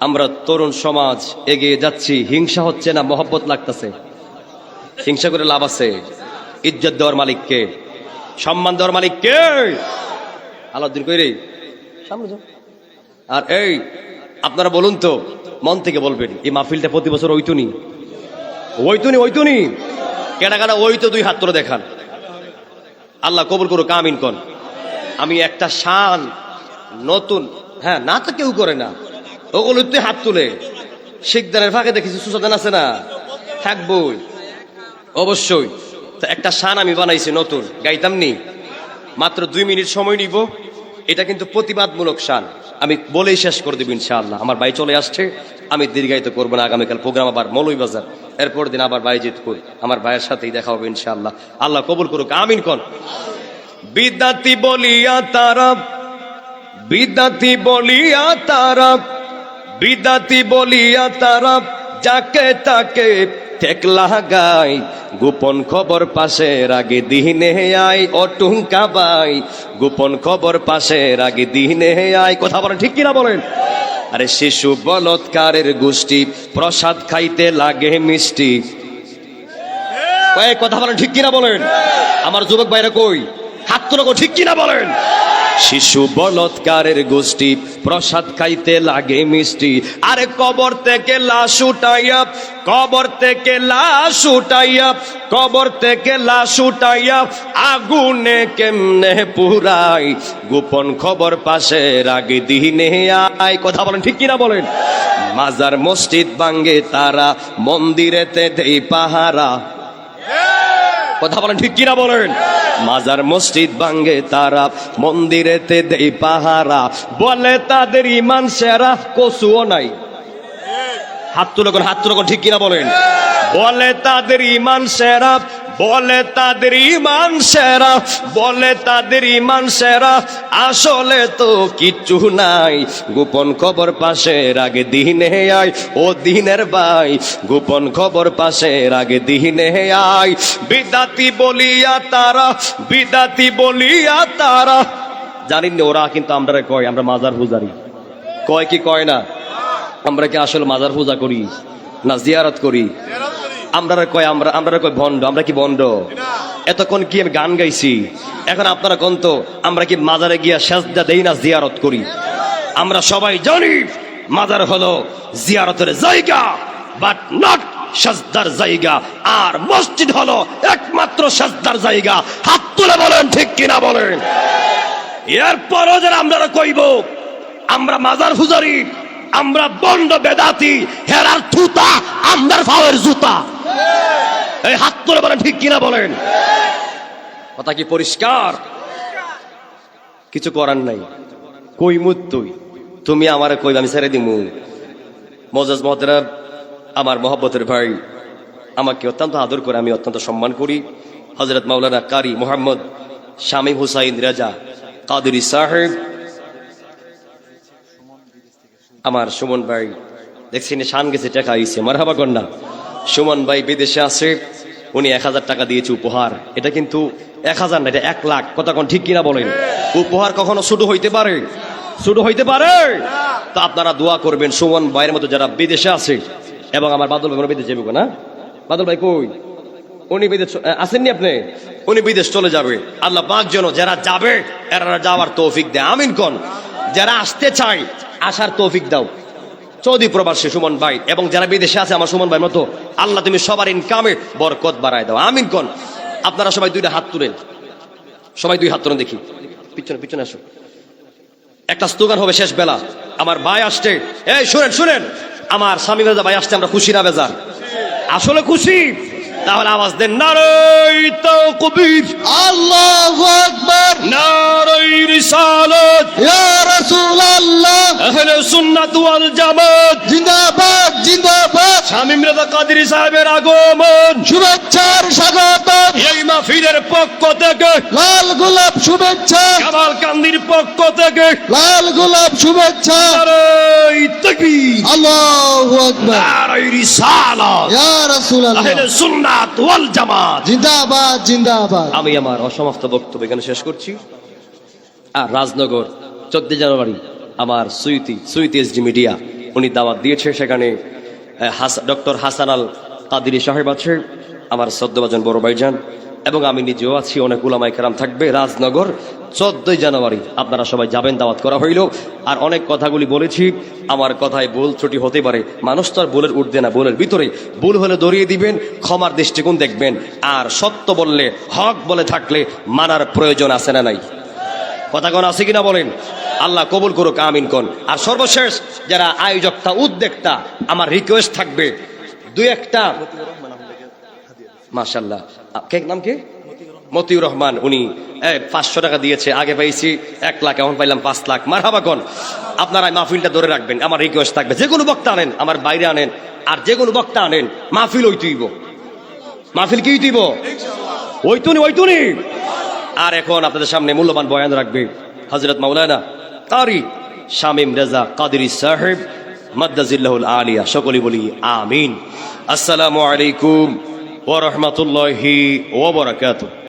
আমরা তরুণ সমাজ এগিয়ে যাচ্ছি, হিংসা হচ্ছে না, মহব্বত লাগতেছে। হিংসা করে লাভ আছে? ইজ্জত দেওয়ার মালিককে, সম্মান দেওয়ার মালিককে। আলাউদ্দিন কই রে, সামনে যাও। আর এই আপনারা বলুন তো, মন থেকে বলবেন, এই মাহফিলটা প্রতি বছর ওইতুনি কেনা কেনা ওই তো 2 হাত তুলে দেখান। আল্লাহ কবুল করুক, আমিন কন। আমি একটা শান নতুন, হ্যাঁ না তো কেউ করে না, ওগুলো তুই হাত তুলে শিকদারের ফাঁকে দেখেছি সুসাদান আছে না, থাকবই অবশ্যই। তো একটা শান আমি বানাইছি নতুন, গাইতাম নি, মাত্র 2 মিনিট সময় নিব। এটা কিন্তু প্রতিবাদমূলক শান, আমি বলেই শেষ করে দেব ইনশাআল্লাহ। আমার ভাই চলে আসছে, আমি দীর্ঘায়িত করবো না। আগামীকাল প্রোগ্রাম আবার মৌলভীবাজার, এরপর দিন আবার বাইজিতপুর। আমার ভাইয়ের সাথেই দেখা হবে ইনশাআল্লাহ। আল্লাহ কবুল করুক, আমিন কন। বিদাতি বলিয়া তারা, বিদাতি বলিয়া তারা, বিদাতি বলিয়া তারা যাকে তাকে ঠেক লাগাই। গোপন খবর পাশের আগে দিনে আয়, অটুঙ্কা বাই। গোপন খবর পাশের আগে দিনে আয়। কথা বলেন ঠিক কিনা বলেন? আরে শিশু বলৎকারের গোষ্ঠী, প্রসাদ খাইতে লাগে মিষ্টি। কথা বলেন ঠিক কিনা বলেন? আমার যুবক ভাইরা কই, হাত তুলো, ঠিক কিনা বলেন? শিশু বলৎকারের গোষ্ঠী, প্রসাদ খাইতে লাগে মিষ্টি। আরে কবর থেকে লাশ উঠাইয়া, কবর থেকে লাশ উঠাইয়া, কবর থেকে লাশ উঠাইয়া আগুনে কেমনে পুরাই। গোপন খবর পাশের আগে দিনে আয়। কথা বলেন ঠিক কিনা বলেন? মাজার মসজিদ ভাঙ্গে তারা, মন্দিরেতে দেই পাহারা। কথা বলেন ঠিক কিনা বলেন? মাজার মসজিদ ভাঙ্গে তারা, মন্দিরেতে দেই পাহারা। বলে তাদের ইমান সেরা, কসুও নাই। হাত তুলে কোন, হাত তুলে কোন, ঠিক কিনা বলেন? বলে তাদের ইমান সেরা, বলে তাদের ইমান সেরা, বলে তাদের ইমান সেরা। আসলে তো কিচ্ছু নাই। গোপন খবর পাশের আগে দিনে আয়, ও দিনের ভাই। গোপন খবর পাশের আগে দিনে আয়। বিদাতি বলিয়া তারা, বিদাতি বলিয়া তারা। জানি না ওরা কিন্তু আমরা কয় আমরা মাজার পূজারি, কয় কি কয় না? আমরা কি আসলে মাজার পূজা করি না জিয়ারত করি? আমরা কয়, আমরা কয় ভণ্ড। আমরা কি ভণ্ড? এতক্ষণ কি আমি গান গাইছি, এখন আপনারা কোন তো আমরা কি মাজারে গিয়া সেজদা দেই না জিয়ারত করি? আমরা সবাই জানি মাজার হলো জিয়ারতের জায়গা, বাট নট সেজদার জায়গা। আর মসজিদ হলো একমাত্র সেজদার জায়গা। হাত তুলে বলেন ঠিক কিনা বলেন? এরপরও যারা আমরা কইব আমরা মাজার পূজারি, আমরা বন্ড বেদাতি, হেরার থুতা আমদার ফাওয়ের জুতা। এই হাত তুলে বলেন ঠিক কিনা বলেন? কথা কি পরিষ্কার? কিছু করার নাই। কই মুত তুই, তুমি আমারে কই, আমি ছেড়ে দিমু। মজাজ মহতরাম, আমার মহব্বতের ভাই, আমাকে অত্যন্ত আদর করে, আমি অত্যন্ত সম্মান করি। হযরত মাওলানা কারি মোহাম্মদ শামীম হুসাইন রেজা কাদরি সাহেব, আমার সুমন ভাই, দেখছি শান গেছে, টাকা আইছে, মারহাবা কন্যা। সুমন ভাই বিদেশে আছে, উনি 1000 টাকা দিয়েছে উপহার। এটা কিন্তু 1000 না, এটা 1 লাখ। কথা কোন ঠিক কিনা বলেন? উপহার কখনো ছোট হইতে পারে? ছোট হইতে পারে? তো আপনারা দোয়া করবেন সুমন ভাইয়ের মতো যারা বিদেশে আছে। এবং আমার বাদল ভাই বিদেশ যাবে না? বাদল ভাই কই? উনি বিদেশ আসেননি আপনি? উনি বিদেশ চলে যাবে। আল্লাহ পাক যেন যারা যাবে এরা যাওয়ার তৌফিক দেয়, আমিন কোন। যারা আসতে চায় আসার তৌফিক দাও। সৌদি প্রবাসী সুমন ভাই এবং যারা বিদেশে আছে আমার সুমন ভাইয়ের মতো, আল্লাহ তুমি সবার ইনকামে বরকত বাড়ায় দাও, আমিন কোন। আপনারা সবাই 2টা হাত তুলেন, সবাই 2 হাত তুলেন, দেখি পিছনে পিছনে আসো। একটা স্লোগান হবে শেষ বেলা। আমার ভাই আসছে, এই শুনেন শুনেন, আমার স্বামী বেজা ভাই আসছে, আমরা খুশি না বেজার? আসলে খুশি। তাহলে আওয়াজ দেন নারায়ে তাকবীর, আল্লাহু আকবার, নারায়ে রিসালাত, ইয়া রাসূলুল্লাহ, আহলে সুন্নাত ওয়াল জামাত, জিন্দাবাদ জিন্দাবাদ, শামীম রেজা কাদরী সাহেবের আগমন, শুভেচ্ছার স্বাগতম, এই মাহফিলের পক্ষ থেকে, লাল গোলাপ শুভেচ্ছা, কামাল কান্দির পক্ষ থেকে লাল গোলাপ শুভেচ্ছা, নারায়ে তাকবীর, আল্লাহু আকবার, নারায়ে রিসালাত, ইয়া রাসূলুল্লাহ, আহলে সুন্নাত ওয়াল জামাত। জিন্দাবাদ জিন্দাবাদ। আমি আমার অসমাপ্ত বক্তব্য এখানে শেষ করছি। আর রাজনগর 14 জানুয়ারি আমার সুইতি এসডি মিডিয়া উনি দাওয়াত দিয়েছে, সেখানে ডক্টর হাসান আল কাদিরি সাহেব আছে, আমার শ্রদ্ধেভাজন বড় ভাইজান, এবং আমি নিজেও আছি, অনেক উলামায়ে কেরাম থাকবে। রাজনগর 14 জানুয়ারি আপনারা সবাই যাবেন, দাওয়াত করা হইল। আর অনেক কথাগুলি বলেছি, আমার কথায় ভুল ত্রুটি হতে পারে, মানুষ তো আর বলের ঊর্ধ্বে না, বলের ভিতরে ভুল হলে দরিয়ে দিবেন, ক্ষমার দৃষ্টিকোণ দেখবেন। আর সত্য বললে, হক বলে থাকলে মানার প্রয়োজন আছে না নাই? কথা কোন আছে কিনা বলেন? আল্লাহ কবুল করুক, আমিন কোন। আর সর্বশেষ যারা আয়োজকতা উদ্যোক্তা, আমার রিকোয়েস্ট থাকবে দুই একটা, মাশাআল্লাহ, কে নাম কি? মতিউর রহমান, উনি 500 টাকা দিয়েছে, আগে পাইছি 1 লাখ, এখন পাইলাম 5 লাখ। মারহাবা কোন। আপনারা মাহফিলটা ধরে রাখবেন, আমার রিকোয়েস্ট থাকবে যে কোনো বক্তা আনেন, আমার বাইরে আনেন, আর যে কোনো বক্তা আনেন, মাহফিল ওইতুইব, মাহফিল কি হইতুইব, ওইতুনি। আর এখন আপনাদের সামনে মূল্যবান বয়ান রাখবে হযরত মাওলানা কারি শামীম রেজা কাদরী সাহেব মাদ্দাজিল্লাহুল আলিয়া। সকলে বলি আমিন। আসসালামু আলাইকুম ওয়া রাহমাতুল্লাহি ওয়া বারাকাতুহু।